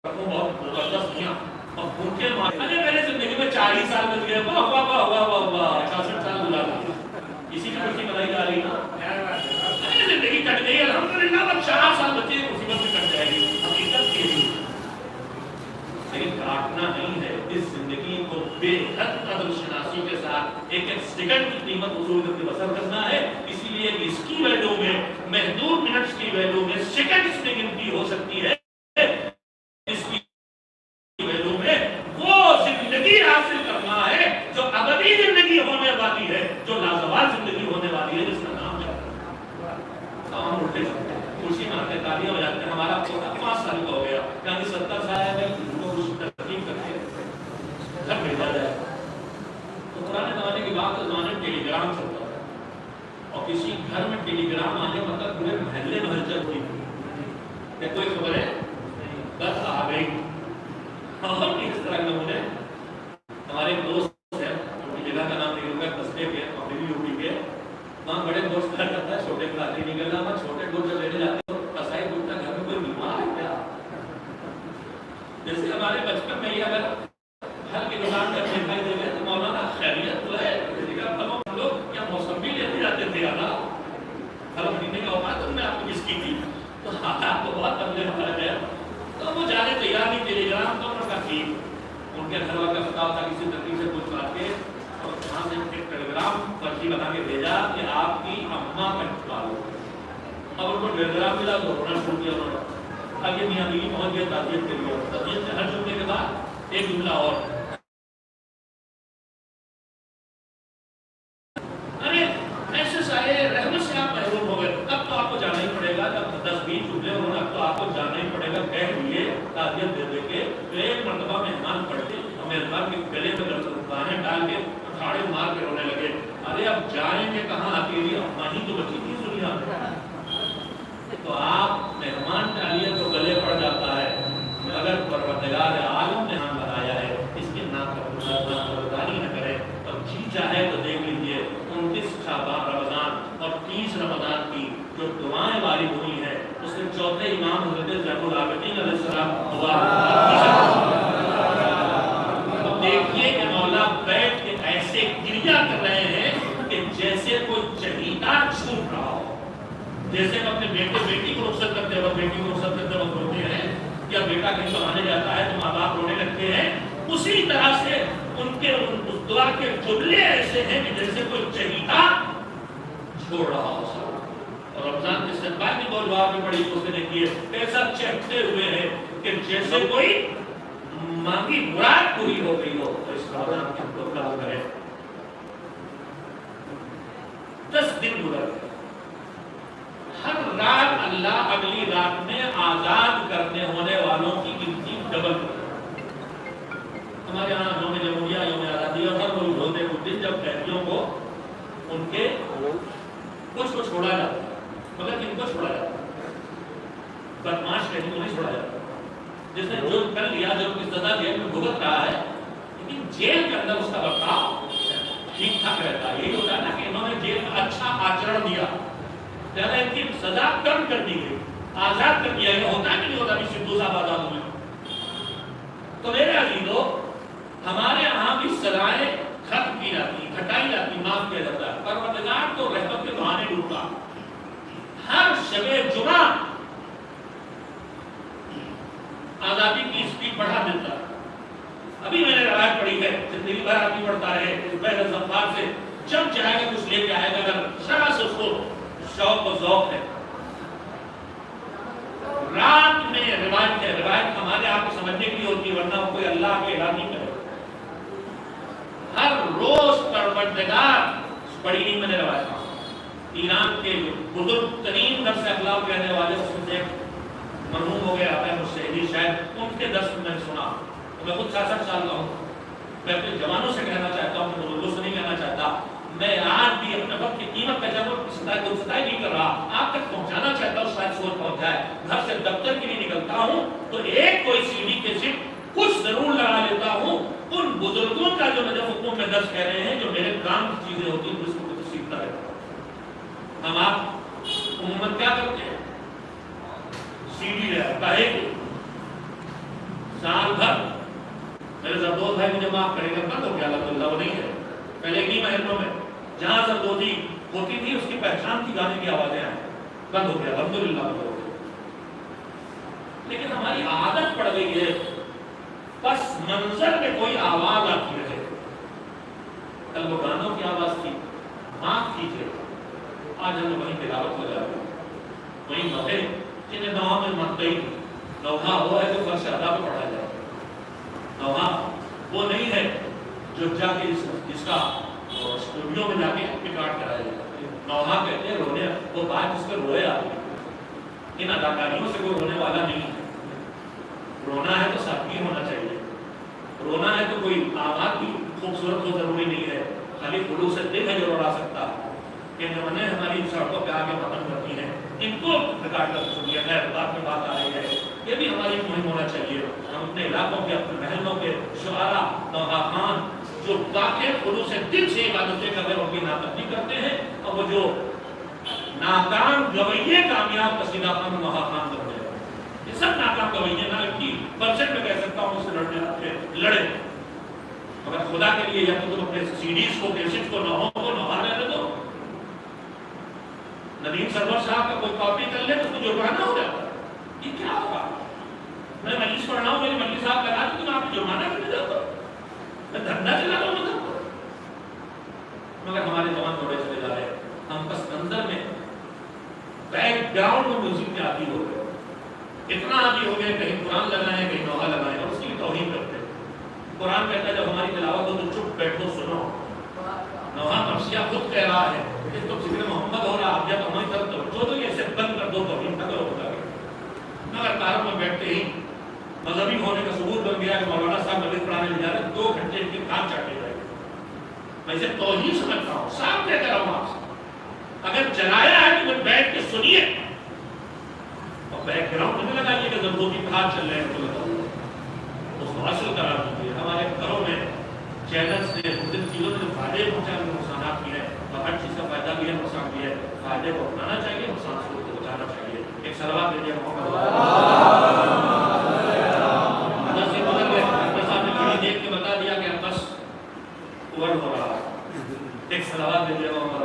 بہت زبردست کیا اور بھوکے مارے. میرے زندگی میں 40 سال بچ گئے، واہ واہ واہ واہ واہ واہ 66 سال گزار دیا. اسی کی خوشی منائی جا رہی نا. زندگی کٹ گئی الحمدللہ. اب 4 سال بچے مصیبت میں کٹ جائے گی. حقیقت کی ہے لیکن کاٹنا نہیں ہے. اس زندگی کو بے حد قدر شناسی کے ساتھ ایک ایک سیکنڈ کی قیمت وصول کر کے بسر کرنا ہے. اسی لیے اس کی ویلیو میں محدود منٹس کی ویلیو میں سیکنڈز میں گنتی ہو سکتی ہے. اس کی ویلیو میں وہ زندگی حاصل کرنا ہے جو ابدی زندگی ہونے والی ہے، جو لازوال زندگی ہونے والی ہے، جس کا نام ہے. ہم الٹے کرتے ہیں، خوشی مناتے تالیاں بجاتے ہیں. ہمارا پوتا 5 سال کا ہو گیا, یعنی 70 سال ہے, ان کو کچھ ترتیب کر کے گھر بھیجا جائے. تو پرانے زمانے کی بات, اس زمانے میں ٹیلی گرام چلتا تھا, اور کسی گھر میں ٹیلی گرام آنے مطلب پورے محلے میں ہلچل ہوئی کہ کوئی خبر ہے بس آ گئی. اور اس طرح کے نمونے ہمارے دوست ہیں, ان کی جگہ کا نام نہیں ہوگا, قصبے کے, اپنی یوپی کے, وہاں بڑے دوست کیا کرتا ہے, چھوٹے کلاس نہیں نکلنا, وہاں چھوٹے دودھ جب لینے جاتے ہیں کسائی پوچھتا گھر میں کوئی بیمار ہے کیا. جیسے ہمارے بچپن میں یہ اگر پھل کی دکان کا دکھائی دے گئے تو مولانا خیریت تو ہے, ہم لوگ کیا موسمی لیتے جاتے تھے, پھل خریدنے کا اوقات تم نے آپ کو کس کی تھی, تو آپ کو بہت تبدیل ہمارا گیا. تو وہ جانے تیار نہیں, ٹیلی گرام تو انہوں نے کہا ٹھیک. ان کے گھر والے کا پتا ہوتا کسی ترتیب سے پوچھ پاٹ کے, اور وہاں سے ایک ٹیلی گرام پرچی بنا کے بھیجا کہ آپ کی اماں کا انتقال ہو. اب ان کو ٹیلی گرام ملا تو رونا شروع کیا انہوں نے. آگے میاں بیوی پہنچ گئے تعزیت کے لیے, تعزیت سے ہر جملے کے بعد ایک جملہ اور, ارے ایسے سارے رحمت سے آپ محروم ہو گئے, اب تو آپ کو جانا ہی پڑے گا. جب 10-20 جملے انہوں نے, اب تو آپ کو جانا ہی پڑے گا کہہ دیے تعزیت دے دے کے. تو ایک مرتبہ مہمان پڑھتے, مہمان کے گلے میں گانے ڈال کے اکھاڑے مار کے رونے لگے. ارے اب جائیں گے کہاں, اکیلی اماں ہی تو بچی تھی دنیا میں. تو آپ مہمان ڈالیے تو گلے پڑ جاتا ہے, اگر پروردگار عالم نے ہم بنایا ہے, اس کے نافرمانی نہ کرے. اور جی چاہے تو دیکھ لیجیے 29 شعبان رمضان اور 30 رمضان کی جو دعائیں وارد ہوئی ہیں, اس میں چوتھے امام حضرت زین العابدین علیہ السلام دعا. اب دیکھیے کہ مولا بیٹھ کے ایسے کریا کر رہے ہیں کہ جیسے کوئی چہیتا چھوٹ رہا ہو. جیسے ہم اپنے بیٹے بیٹی کو رخصت کرتے وقت, بیٹی کو رخصت کرتے وقت روتے ہیں, یا بیٹا کہیں پڑھانے جاتا ہے تو ماں باپ رونے لگتے ہیں, اسی طرح سے ان کے اس دعا کے جملے ایسے ہیں کہ جیسے کوئی چہیتا چھوڑ رہا ہو. اور رمضان کے استقبال کی دو دعا بھی بڑی اس نے دیکھی ہے, ایسا چہتے ہوئے ہیں کہ جیسے کوئی مانگی مراد پوری ہو گئی ہو. تو اس رمضان کی ہم لوگ قدر کریں. 10 دن گزر گئے, ہر رات اللہ اگلی رات میں آزاد کرنے ہونے والوں کی گنتی ڈبل کر. ہمارے یہاں یوم جمہوریہ, یوم آزادی اور ہر ملک ہوتے اس دن جب قیدیوں کو ان کے کچھ کو چھوڑا جاتا ہے, مگر ان کو چھوڑا جاتا ہے, بدماش قیدی کو نہیں چھوڑا جاتا. جس نے جو کر لیا, جو کی سزا جیل میں بھگت رہا ہے, لیکن جیل کے اندر اس کا برتاؤ ٹھیک ٹھاک رہتا ہے. یہی ہوتا ہے نا کہ انہوں نے جیل میں اچھا آچرن دیا, لہذا ان کی سزا کم کر دی گئی, آزاد کر دیا گیا. ہوتا نہیں ہوتا بھی سدھو صاحب آزاد ہوئے. تو میرے عزیزو, ہمارے یہاں بھی سزائیں ختم کی جاتی, گھٹائی جاتی, معاف کیا جاتا ہے. پروردگار تو رحمت کے بہانے ڈوبتا. ہر شب جمعہ آزادی کی اسپیڈ بڑھا دیتا. ابھی میں نے روایت پڑھی ہے, زندگی بھر آدمی پڑھتا ہے اس بہر زفار سے, جب چاہے گا کچھ لے کے آئے گا, اگر شرح سے اس کو شوق و ذوق ہے. رات میں روایت ہے, روایت ہمارے آپ کو سمجھنے کی ہوتی ہے, ورنہ کوئی اللہ کے اعلان نہیں کرے. ہر روز پروردگار, بڑی نہیں میں نے روایت, ایران کے بزرگ ترین درس اخلاق کہنے والے اس میں سے مرحوم ہو گیا ہے مجتہدی شاید, ان کے درس میں نے سنا. میں خود 66 سال کا ہوں, میں اپنے جوانوں سے کہنا چاہتا ہوں, بزرگوں سے نہیں کہنا چاہتا. میں آج بھی اپنے وقت کی قیمت کا جب ستائی نہیں کر رہا, آپ تک پہنچانا چاہتا ہوں, شاید سوچ پہنچ جائے. گھر سے دفتر کے لیے نکلتا ہوں تو ایک کوئی سی ڈی کے صرف کچھ ضرور لگا لیتا ہوں, ان بزرگوں کا جو مجھے حکم میں درس کہہ رہے ہیں, جو میرے کام کی چیزیں ہوتی ہیں, اس کو کچھ سیکھتا رہتا ہوں. ہم آپ عموماً کیا کرتے ہیں, سی ڈی رہتا ہے سال بھر. میرے زردوز بھائی مجھے معاف کرے گا, بند ہو گیا الحمدللہ, وہ نہیں ہے. پہلے کی محلوں میں جہاں زردوزی ہوتی تھی اس کی پہچان کی گانے کی آوازیں آئیں, بند ہو گیا الحمدللہ, بند ہو گیا. لیکن ہماری عادت پڑ گئی ہے پس منظر میں کوئی آواز آتی رہے. کل وہ گانوں کی آواز تھی, معاف کیجیے, آج ہم نے وہیں تلاوت لگا دی, وہیں متے جنہیں نوحہ میں مت گئی. نوحہ وہ ہے جو فرش ادا پہ پڑھا جائے. نوحہ وہ نہیں ہے جو جا کے اس کا اسٹوڈیو میں جا کے ریکارڈ کرایا جائے. نوحہ کہتے ہیں رونے, وہ بات جس پہ روئے آدمی. ان اداکاریوں سے کوئی رونے والا نہیں ہے. رونا ہے تو سادگی ہونا چاہیے. رونا ہے تو کوئی آواز بھی خوبصورت ہو ضروری نہیں ہے. خالی خلوص دل ہے جو رولا سکتا ہے. کہ نمنے ہماری سڑکوں پہ آگے ختم کرتی ہیں, ان کو ریکارڈ کر سکیے. خیر بات میں بات آ رہی ہے, یہ بھی ہماری مہم ہونا چاہیے. ہم اپنے علاقوں کے, اپنے محلوں کے شعراء, نوحاخان جو واقعی خلوص دل سے عبادتیں کر رہے ہیں ان کی ناقدری کرتے ہیں, اور وہ جو ناکام گویے کامیاب قصیدہ خان نوحاخان بن گئے. یہ سب ناکام گویے نا, کی پرسنٹ میں کہہ سکتا ہوں اس سے لڑنے آتے لڑے. مگر خدا کے لیے یا تو تم اپنے سیڈیز کو, کیسٹ کو, نوحوں کو نوحا لینے دو. ندیم سرور صاحب کا کوئی کاپی کر لے تو اس کو جرمانہ ہو جاتا ہے. یہ کیا ہوگا؟ میں مجلس پڑھ رہا ہوں, میری مجلس صاحب لگا تو تم آپ جرمانہ کرنے جاتا ہو, میں دھندا چلا رہا ہوں. مگر ہمارے جوان بڑے چلے جا رہے ہیں. ہم پس منظر میں بیک گراؤنڈ میں میوزک میں عادی ہو گئے, اتنا عادی ہو گئے, کہیں قرآن لگائیں کہیں نوحہ لگائیں, اور اس کی توہین کرتے ہیں. قرآن کہتا ہے جب ہماری تلاوت ہو تو چپ بیٹھو سنو. نوحہ مرثیہ خود کہہ رہا ہے کہ تم ذکر محمد ہو رہا, آپ جب ہماری طرف توجہ دو, یہ سے بند کر دو, توہین نہ کرو خدا کی. مگر کاروں میں بیٹھتے ہی مذہبی ہونے کا ثبوت بن گیا کہ مولانا صاحب مجلس پڑھانے لے جا رہے, 2 گھنٹے ان کے کام چاٹے جائے. میں اسے توہین سمجھتا ہوں, صاف کہہ رہا ہوں آپ سے. اگر چلایا ہے تو پھر بیٹھ کے سنیے, اور بیک گراؤنڈ میں لگائیے کہ جب 2 3 ہاتھ چل رہے ہیں تو لگاؤ, اس کو اصل قرار دیجیے. ہمارے گھروں میں چینلز نے مختلف چیزوں میں فائدے پہنچائے, نقصانات بھی ہیں, اور ہر چیز کا فائدہ بھی ہے, نقصان بھی ہے. فائدے کو اپنانا چاہیے, نقصان سے بچانا چاہیے. ایک صلوات دیجیے محمد سے بدل گئے. ڈاکٹر صاحب نے گھڑی دیکھ کے بتا دیا کہ بس اوور ہو رہا. ایک صلوات دیجیے محمد.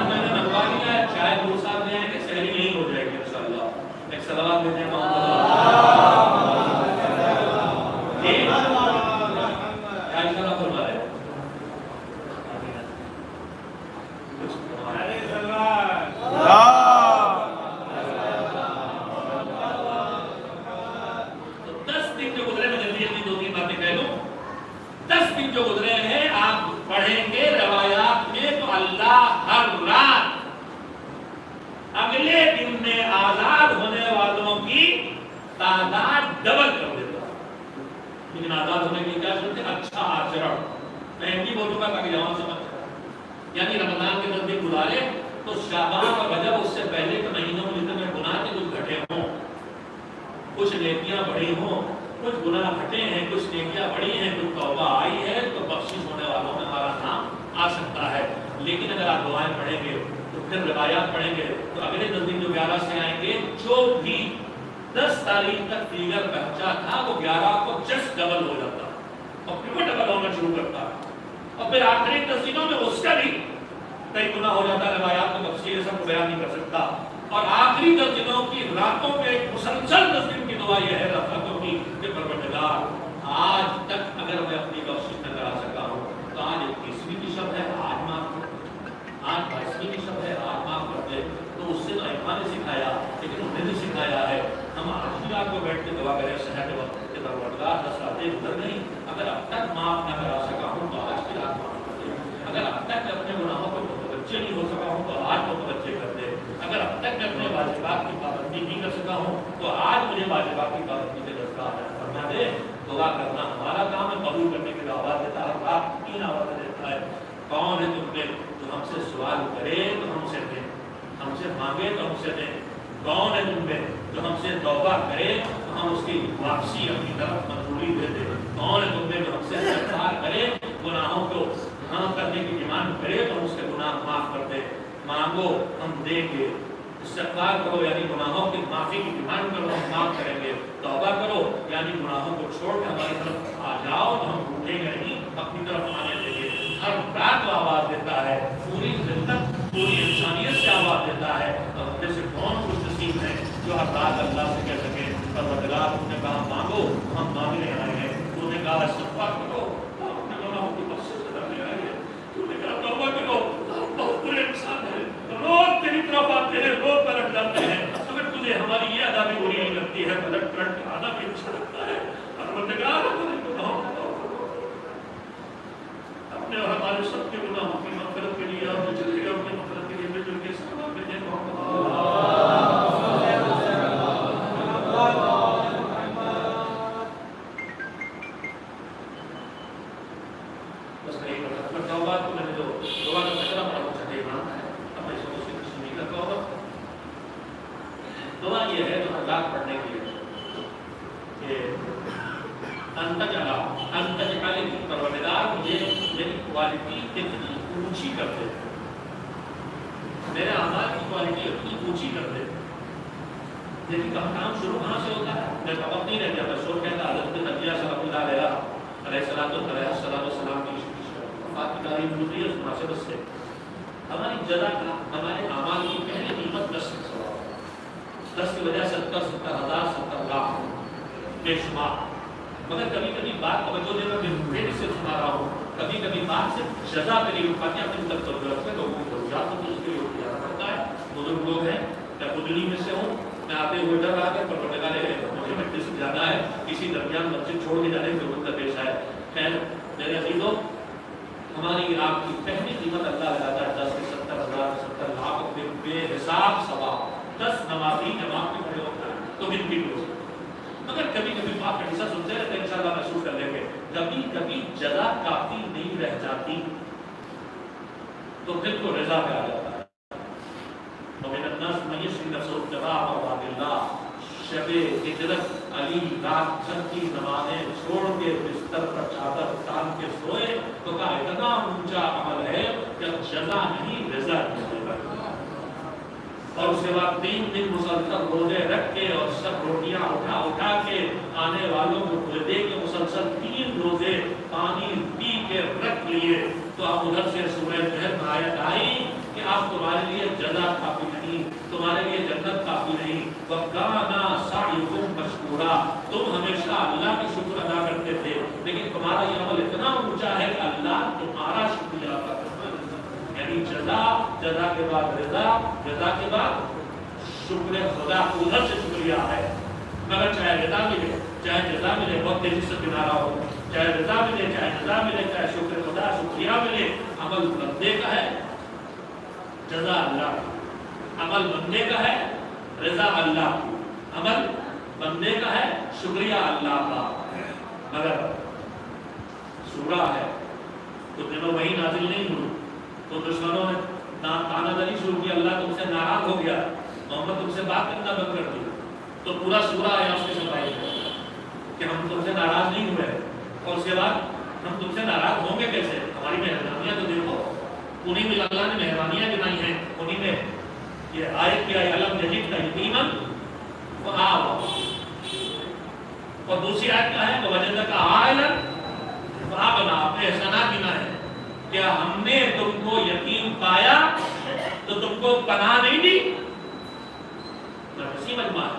میں نے نکوا لیا ہے, چائے دو صاحب لے آئیں گے, سحری نہیں ہو جائے گی انشاءاللہ. ایک صلوات دیجیے محمد. اگلے دن میں آزاد ہونے والوں کی تعداد ڈبل کر دیتا. لیکن آزاد ہونے کی کیا شرط ہے؟ اچھا آچرن. میں ان کی بولوں گا تاکہ جوان سمجھ جائے. یعنی رمضان کے نزدیک گزارے تو شعبان اور رجب اس سے پہلے کے مہینوں میں جتنے گناہ کے کچھ گھٹے ہوں, کچھ نیکیاں بڑھی ہوں, کچھ گناہ گھٹے ہیں, کچھ نیکیاں بڑھی ہیں, کچھ توبہ آئی ہے, تو بخشش ہونے والوں میں ہمارا نام آ سکتا ہے. لیکن اگر آپ دعائیں پڑھیں گے تو پھر روایات پڑھیں گے تو اگلے 10 دن جو 11 سے آئیں گے, جو بھی 10 تاریخ تک فیگر پہنچا تھا وہ 11 کو جسٹ ڈبل ہو جاتا اور پھر وہ ڈبل ہونا شروع کرتا, اور پھر آخری 10 دنوں میں اس کا بھی کئی گنا ہو جاتا ہے. روایات کو تفصیل سب بیان نہیں کر سکتا. اور آخری 10 دنوں کی راتوں میں مسلسل 10 دن کی دعا یہ ہے راتوں کی کہ پروردگار آج تک اگر میں اپنی بخشش نہ کرا سکا ہوں تو آج 21ویں کی شب ہے, آج معاف کر. آج 22ویں کی شب ہے, آج معاف کر دے. تو اس سے تو ایمان نے سکھایا, لیکن انہیں بھی سکھایا ہے. ہم آج بھی رات کو بیٹھ کے دعا کریں صحت وقت کہ پروردگار 10 راتیں گزر نہیں, اگر اب تک معاف نہ کرا سکا ہوں تو آج کی رات معاف کر دے. اگر اب تک میں اپنے گناہوں کو متوجہ نہیں ہو سکا ہوں تو آج متوجہ کر دے. اگر اب تک میں اپنے واجبات کی پابندی نہیں کر سکا ہوں تو آج مجھے واجبات کی پابندی سے دستار فرما دے. دعا کرنا ہمارا کام ہے, قبول کرنے کی آواز دیتا ہے. آپ 3 آوازیں دیتا ہے. کون ہے تم میں جو ہم سے سوال کرے تو ہم سے دیں, ہم سے مانگے تو ہم سے دیں. کون ہے تم میں جو ہم سے توبہ کرے تو ہم اس کی واپسی اپنی طرف منظوری دے دیں. کون ہے تم میں جو ہم سے استغفار کرے, گناہوں کو ہاں کرنے کی ڈیمانڈ کرے تو ہم اس کے گناہ معاف کر دیں. مانگو ہم دیں گے, استغفار کرو یعنی گناہوں کی معافی کی ڈیمانڈ کرو, ہم معاف کریں گے. توبہ کرو یعنی گناہوں کو چھوڑ کے ہماری طرف آ جاؤ تو ہم روٹیں گے نہیں, اپنی طرف آنے دیں گے. ہر رات کو آواز دیتا ہے, پوری زندگی پوری انسانیت سے آواز دیتا ہے. اور ہم میں سے کون خوش نصیب ہیں جو ہر رات اللہ سے کہہ سکے پروردگار تم نے کہا مانگو ہم مانگنے آئے ہیں, تو نے کہا استغفار کرو ہم اپنے گناہوں کی بخشش کرنے آئے ہیں, تو نے کہا توبہ کرو ہم بہت برے انسان ہیں, روز تیری طرف آتے ہیں, روز پلٹ جاتے ہیں. اگر تجھے ہماری یہ ادا بھی بری نہیں لگتی ہے, پلٹ پلٹ کے آنا بھی اچھا لگتا ہے. پروردگار ہمارے گناہوں کو اپنے اور ہمارے سب کے گناہوں کی مغفرت کے لیے اور جتنے اپنے مغفرت کے لیے مل جل کے سلام بھیجیں. دعا یہ ہے جو اللہ پڑھنے کی ہے کہ انتجعل کی پروردگار مجھے میری کوالٹی اتنی اونچی کر دے، میرے اعمال کی کوالٹی اتنی اونچی کر دے. لیکن کام شروع کہاں سے ہوتا ہے؟ میں وقت نہیں رہ جاتا. شور کہتا حضرت نبیہ صلی اللہ علیہ السلام کی وفات کی تاریخ گزری ہے اس مناسبت سے. ہماری جزا کا ہمارے اعمال کی پہلی قیمت 10 کی وجہ سے 70,000 70 لاکھ بے شمار. مگر کبھی کبھی بات توجہ دے کر میں سے سنا رہا ہوں، کبھی کبھی بات صرف جزا کے لیے اٹھاتے ہیں اپنی طرف ضرورت ہے لوگوں کی ضروریات تو اس کے لیے اٹھانا پڑتا ہے. بزرگ لوگ ہیں، میں بدلی میں سے ہوں، میں آتے ہوئے ڈر رہا کہ پروردگار مجھے مجلس سے جانا ہے، کسی درمیان مسجد چھوڑ کے جانے کی ضرورت پیش آئے. خیر میرے عزیزوں، ہماری آپ کی پہلی قیمت اللہ لگاتا ہے 10 سے 70,000 70 لاکھ بے حساب ثواب. 10 نمازی جماعت میں کھڑے ہوتا ہے تو ان کی دوست. مگر کبھی کبھی آپ کا حصہ سنتے رہتے ہیں، انشاءاللہ محسوس کر لیں گے. کبھی کبھی جزا کافی نہیں رہ جاتی تو پھر تو رضا پہ آ جاتا ہے. ومن الناس من یشری نفسه ابتغاء مرضات اللہ. شب ہجرت علی رات چھتی نمازیں چھوڑ کے بستر پر چادر تان کے سوئے تو کہا اتنا اونچا عمل ہے کہ جزا نہیں رضا کی. اور اس کے بعد 3 دن مسلسل روزے رکھ کے اور سب روٹیاں اٹھا کے آنے والوں کو دے کے مسلسل 3 روزے پانی پی کے رکھ لیے. تو اب ادھر سے سورہ کہف میں آیت آئی کہ آپ تمہارے لیے جزا کافی نہیں، تمہارے لیے جنت کافی نہیں. وَكَانَ سَعْيُكُمْ مَشْكُورًا. تم ہمیشہ اللہ کی شکر ادا کرتے تھے لیکن تمہارا یہ عمل اتنا اونچا ہے کہ اللہ تمہارا شکریہ ادا کرتا ہے. یعنی جزا کے بعد رضا، جزا کے بعد شکر خدا. ادھر سے شکریہ ہے. مگر چاہے رضا ملے چاہے جزا ملے، بہت تیزی سے گنا رہا ہو، چاہے رضا ملے چاہے جزا ملے چاہے شکر خدا شکریہ ملے، عمل بندے کا ہے، جزا اللہ کی. عمل بندے کا ہے، رضا اللہ کی. عمل بندے کا ہے، شکریہ اللہ کا. مگر سورہ ہے تو دنوں وہی نازل نہیں ہوئی تو دشمنوں نے تانا داری شروع کی، اللہ تم سے ناراض ہو گیا، محمد تم سے بات کرنا بند کر دی. تو پورا سورہ آیا اس کے صفائی کہ ہم تم سے ناراض نہیں ہوئے. اور اس کے بعد ہم تم سے ناراض ہوں گے کیسے؟ ہماری مہربانیاں تو دیکھو، انہیں میں اللہ نے مہربانیاں گنائی ہیں. انہیں میں یہ آیت کیا ہے علم یجد کا یتیما فآویٰ. اور دوسری آیت کا ہے ووجدک عائلا فأغنیٰ. آپ نے احسانات گنا ہے. کیا ہم نے تم کو یتیم پایا تو تم کو پناہ نہیں دی؟ اسی مجمع ہے.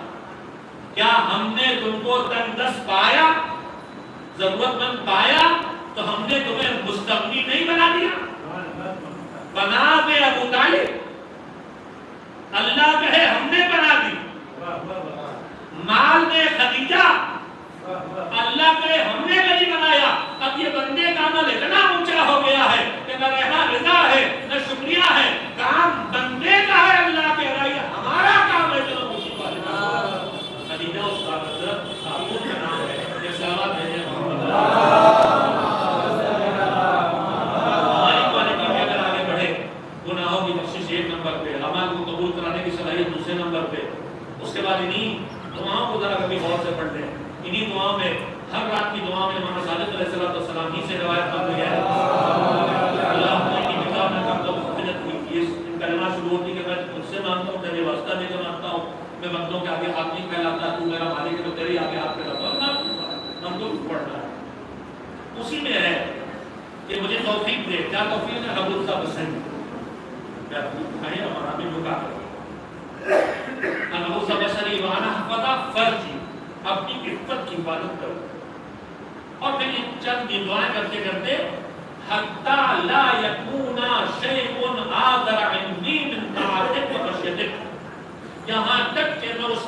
کیا ہم نے تم کو تنگ دست پایا، ضرورت مند پایا تو ہم نے تمہیں مستغنی نہیں بنا دیا؟ پناہ میں ابو طالب، اللہ کہے ہم نے بنا دی. مال میں خدیجہ، اللہ کہے ہم نے نہیں بنایا. اب یہ بندے کا عمل اتنا اونچا ہو گیا ہے کہ نہ رہنا رضا ہے نہ شکریہ ہے. کام بندے کا ہے، اللہ کہہ رہا ہے ہمارا کام ہے. چلو خوشی والے خدیجہ اس کا حضرت خاتون کا نام ہے. یہ سوال ہے ہماری کوالٹی میں اگر آگے بڑھے، گناہوں کی بخشش 1 نمبر پہ، اعمال کو قبول کرانے کی صلاحیت 2 نمبر پہ. اس کے بعد انہی دعاؤں کو ذرا کبھی غور سے پڑھ لیں. انہی دعاؤں میں ہر رات کی دعا میں امام صادق علیہ السلام ہی سے روایت کر گئی ہے. اللہ کی کتاب میں کم یہ کلمات شروع ہوتی کہ میں تجھ سے مانگتا ہوں، تیرے واسطہ دے کے مانگتا ہوں، میں بندوں کے آگے ہاتھ نہیں پھیلاتا، تو میرا مالک ہے تو تیرے آگے ہاتھ پھیلاتا ہوں. ہم کو پڑھنا ہے اسی میں ہے کہ مجھے توفیق دے. کیا توفیق ہے؟ حضور صاحب حسین کیا ہے ہمارا بھی لوگ آ حضور صاحب حسین وانا حفظہ فرجی، اپنی عفت کی حفاظت کرو. اور پھر یہ چند دعائیں کرتے کرتے حتی لا یکونا شیء آذر عندی من طاعتک و خشیتک، یہاں تک کہ میں اس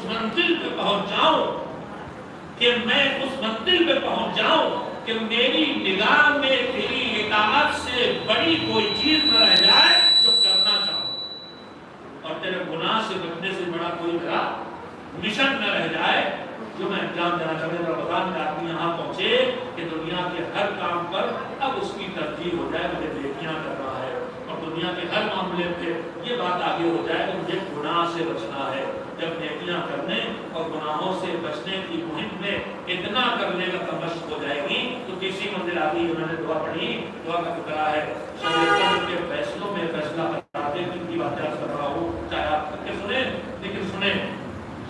منزل پہ پہنچ جاؤں کہ میری نگاہ میں تیری اطاعت سے بڑی کوئی چیز نہ رہ جائے جو کرنا چاہوں، اور تیرے گناہ سے بچنے سے بڑا کوئی میرا مشن نہ رہ جائے جو میں انجام دینا چاہتا ہوں. رمضان میں آدمی یہاں پہنچے کہ دنیا کے ہر کام پر اب اس کی ترجیح ہو جائے مجھے نیکیاں کرنا ہے، اور دنیا کے ہر معاملے پہ یہ بات آگے ہو جائے کہ مجھے گناہ سے بچنا ہے. جب نیکیاں کرنے اور گناہوں سے بچنے کی مہم میں اتنا کرنے کا مشق ہو جائے گی تو تیسری منزل آ گئی. انہوں نے دعا پڑھی, دعا کا فکرہ ہے شب قدر کے فیصلوں میں فیصلہ کرا دے. ان کی باتیں عرض کر رہا ہوں, چاہے آپ کر کے سنیں لیکن سنیں.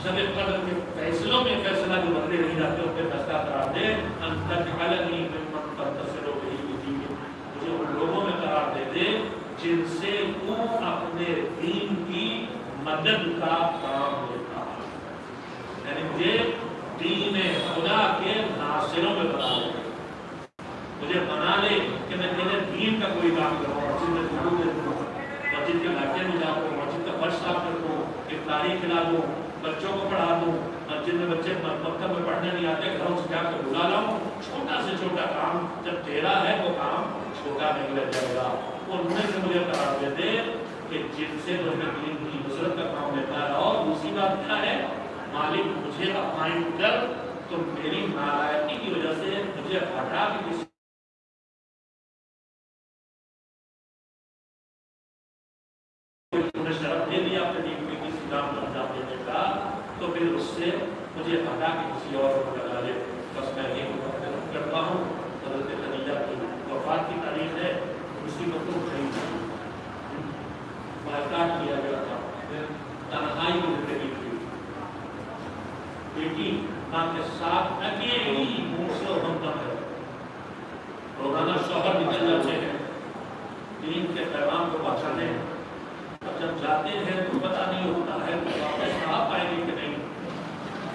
شب قدر کے فیصلوں میں فیصلہ جو بندے نہیں جاتے ان پہ فیصلہ کرا دے. انتقالنی ممن تنتصر به بدین, مجھے ان لوگوں میں قرار دے دے جن سے تو اپنے دین کی مدد کا کام لیتا ہے. یعنی مجھے دین خدا کے ناصروں میں بنا لے, مجھے بنا لے کہ میں تیرے دین کا کوئی کام کروں. مسجد میں درود دوں, مسجد کے علاقے میں جا کر مسجد کا فرش صاف کر دوں, افطاری کھلا دوں, بچوں کو پڑھا دوں. مسجد میں بچے مکتب میں پڑھنے نہیں آتے, گھروں سے جا کر بلا لاؤں. چھوٹا سے چھوٹا کام جب تیرا ہے وہ کام چھوٹا نہیں رہ جائے گا. ان میں سے مجھے قرار دے دے کہ جن سے جو ہے دین کی نصرت کا کام لیتا ہے. اور دوسری بات کیا ہے, مالک مجھے اپائنٹ کر, تو میری نالائقی کی وجہ سے مجھے ہٹا کے کسی نے شرف دے دیا اپنے دین میں کسی کام کو انجام دینے کا, تو پھر اس سے مجھے ہٹا کے کسی اور کو لگا لے. بس میں یہ کرتا ہوں. حضرت خدیجہ کی وفات کی تاریخ ہے, مصیبتوں خرید بائیکاٹ کیا گیا تھا, تنہائی میں زندگی تھی. بیٹی ماں کے ساتھ اکیلی منہ سے ہمدم ہے. روزانہ شوہر نکل جاتے ہیں دین کے پیغام کو پہنچانے, اور جب جاتے ہیں تو پتہ نہیں ہوتا ہے کہ واپس آپ آئیں گے کہ نہیں,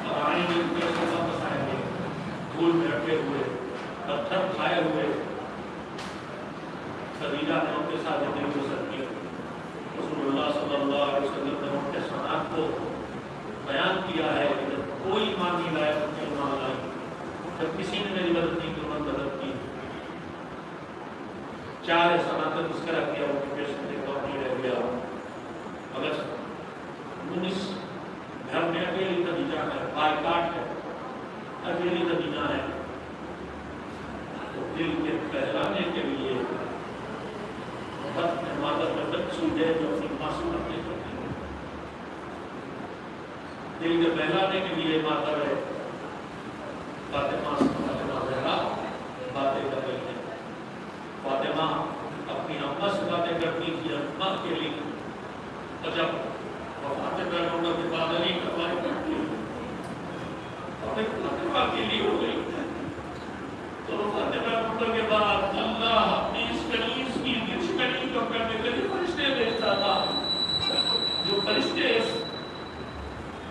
اور آئیں گے کیسے واپس آئیں گے, دھول میں رکھے ہوئے, پتھر کھائے ہوئے. خدیجہ نے ان کے ساتھ زندگی بسر کی. رسول اللہ صلی اللہ علیہ وسلم نے ان کے صنعت کو بیان کیا ہے کہ جب کوئی ایمان نہیں لائے ان کے ایمان لائی, جب کسی نے میری مدد نہیں کی انہوں نے مدد کی. 4 صنعت تذکرہ کیا, ان کے پیش میں دیکھا نہیں رہ گیا. اگر 19 گھر میں اکیلی خدیجہ ہے, بائیکاٹ ہے, اکیلی خدیجہ ہے, تو دل کے بہلانے کے لیے مادر میں بچی ہے جو اپنی معصوم اپنے کرتی ہے. دل کے بہلانے کے لیے مادر ہے فاطمہ زہرا باتیں کر رہی ہے. فاطمہ اپنی اماں سے باتیں کرتی تھی اماں کے لیے, اور جب وفات پیغمبر کے بعد علی کا بات کرتی اور فاطمہ کے لیے ہو گئی, تو وفات پیغمبر کے بعد اللہ اپنی اس کنیز کی کنیز کو کرنے کے لیے فرشتے بھیجتا تھا. جو فرشتے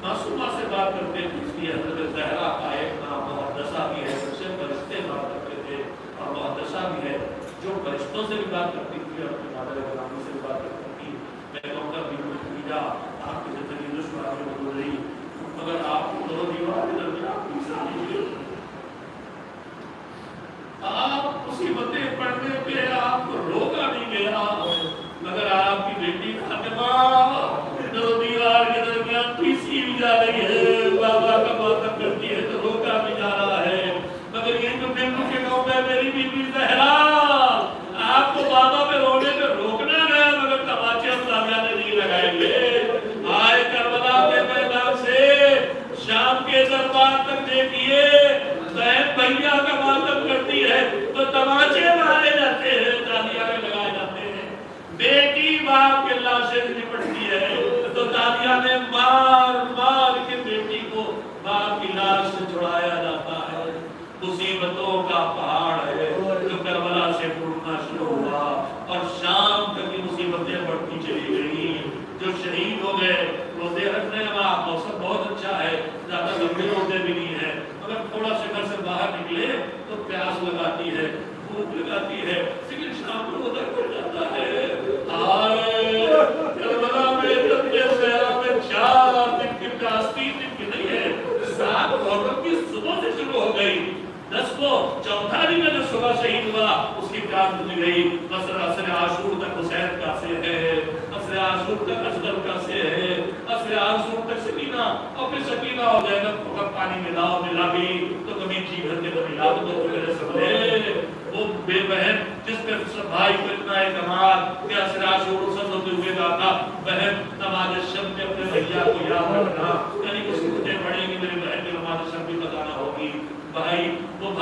معصومہ سے بات کرتے تھے, اس لیے حضرت زہرا کا ایک نام محدثہ بھی ہے, سچے فرشتے بات کرتے تھے, اور محدثہ بھی ہے جو فرشتوں سے بھی بات کرتی تھی اور اپنی مادر غلامی سے بھی بات کرتی تھی. میں کہوں گا بھی خدیجہ آپ کی زندگی دشواری میں گزر رہی, مگر آپ کو دو دیوار کے درمیان آپ مصیبتیں پڑھنے پہ آپ کو روکا نہیں گیا, مگر آپ کی بیٹی فاطمہ دو دیوار کے درمیان پیسی بھی جا رہی ہے, بابا کا ماتم کرتی ہے تو روکا بھی جا رہا ہے. مگر یہ جو میں مجھے کہوں گا میری بیوی زہرا, آپ کو بابا پہ رونے پہ روکنا گیا, مگر تماچے اسلامیہ نے نہیں لگائیں گے. آئے کربلا کے میدان سے شام کے دربار تک دیکھیے, بہن بھیا کا ماتم کرتی ہے تو تماچے مارے جاتے ہیں, تالیاں لگائے جاتے ہیں. بیٹی باپ کے لاشیں نپٹتی ہے تو تالیاں نے مار مار کے بیٹی کو باپ کی لاش سے چھڑایا جاتا ہے. مصیبتوں کا پہاڑ ہے جو کربلا سے ٹوٹنا شروع ہوا اور شام تک کی مصیبتیں بڑھتی چلی گئی. جو شہید ہو گئے روزے رکھنے کا موسم بہت اچھا ہے, زیادہ لمبے روزے بھی نہیں ہے, مگر تھوڑا سے گھر سے باہر نکلے تو پیاس لگاتی ہے, بھوک لگاتی ہے, لیکن شام کو روزہ کھل جاتا ہے. کربلا میں تبے زہرا میں 4 دن کی پیاس 3 دن کی نہیں ہے, 7 محرم کی صبح سے شروع ہو گئی. 10 کو چوتھا دن میں جو صبح شہید ہوا اس کی پیاس بجھ گئی. عصر عاشور تک حسین کا سے ہے, عصر عاشور تک افضل کا سے ہے, عصر عاشور تک سکینہ, اور پھر سکینہ ہو جائے گا تو کب پانی ملاؤ ملا بھی تو کبھی جی بھر کے تو ملا دو تو میرے سمجھے. وہ بے بہن جس پہ بھائی کو اتنا اعتماد کہ عصر عاشور سب ہوتے ہوئے کہا تھا بہن نماز شب میں اپنے بھیا کو یاد رکھنا, یعنی اس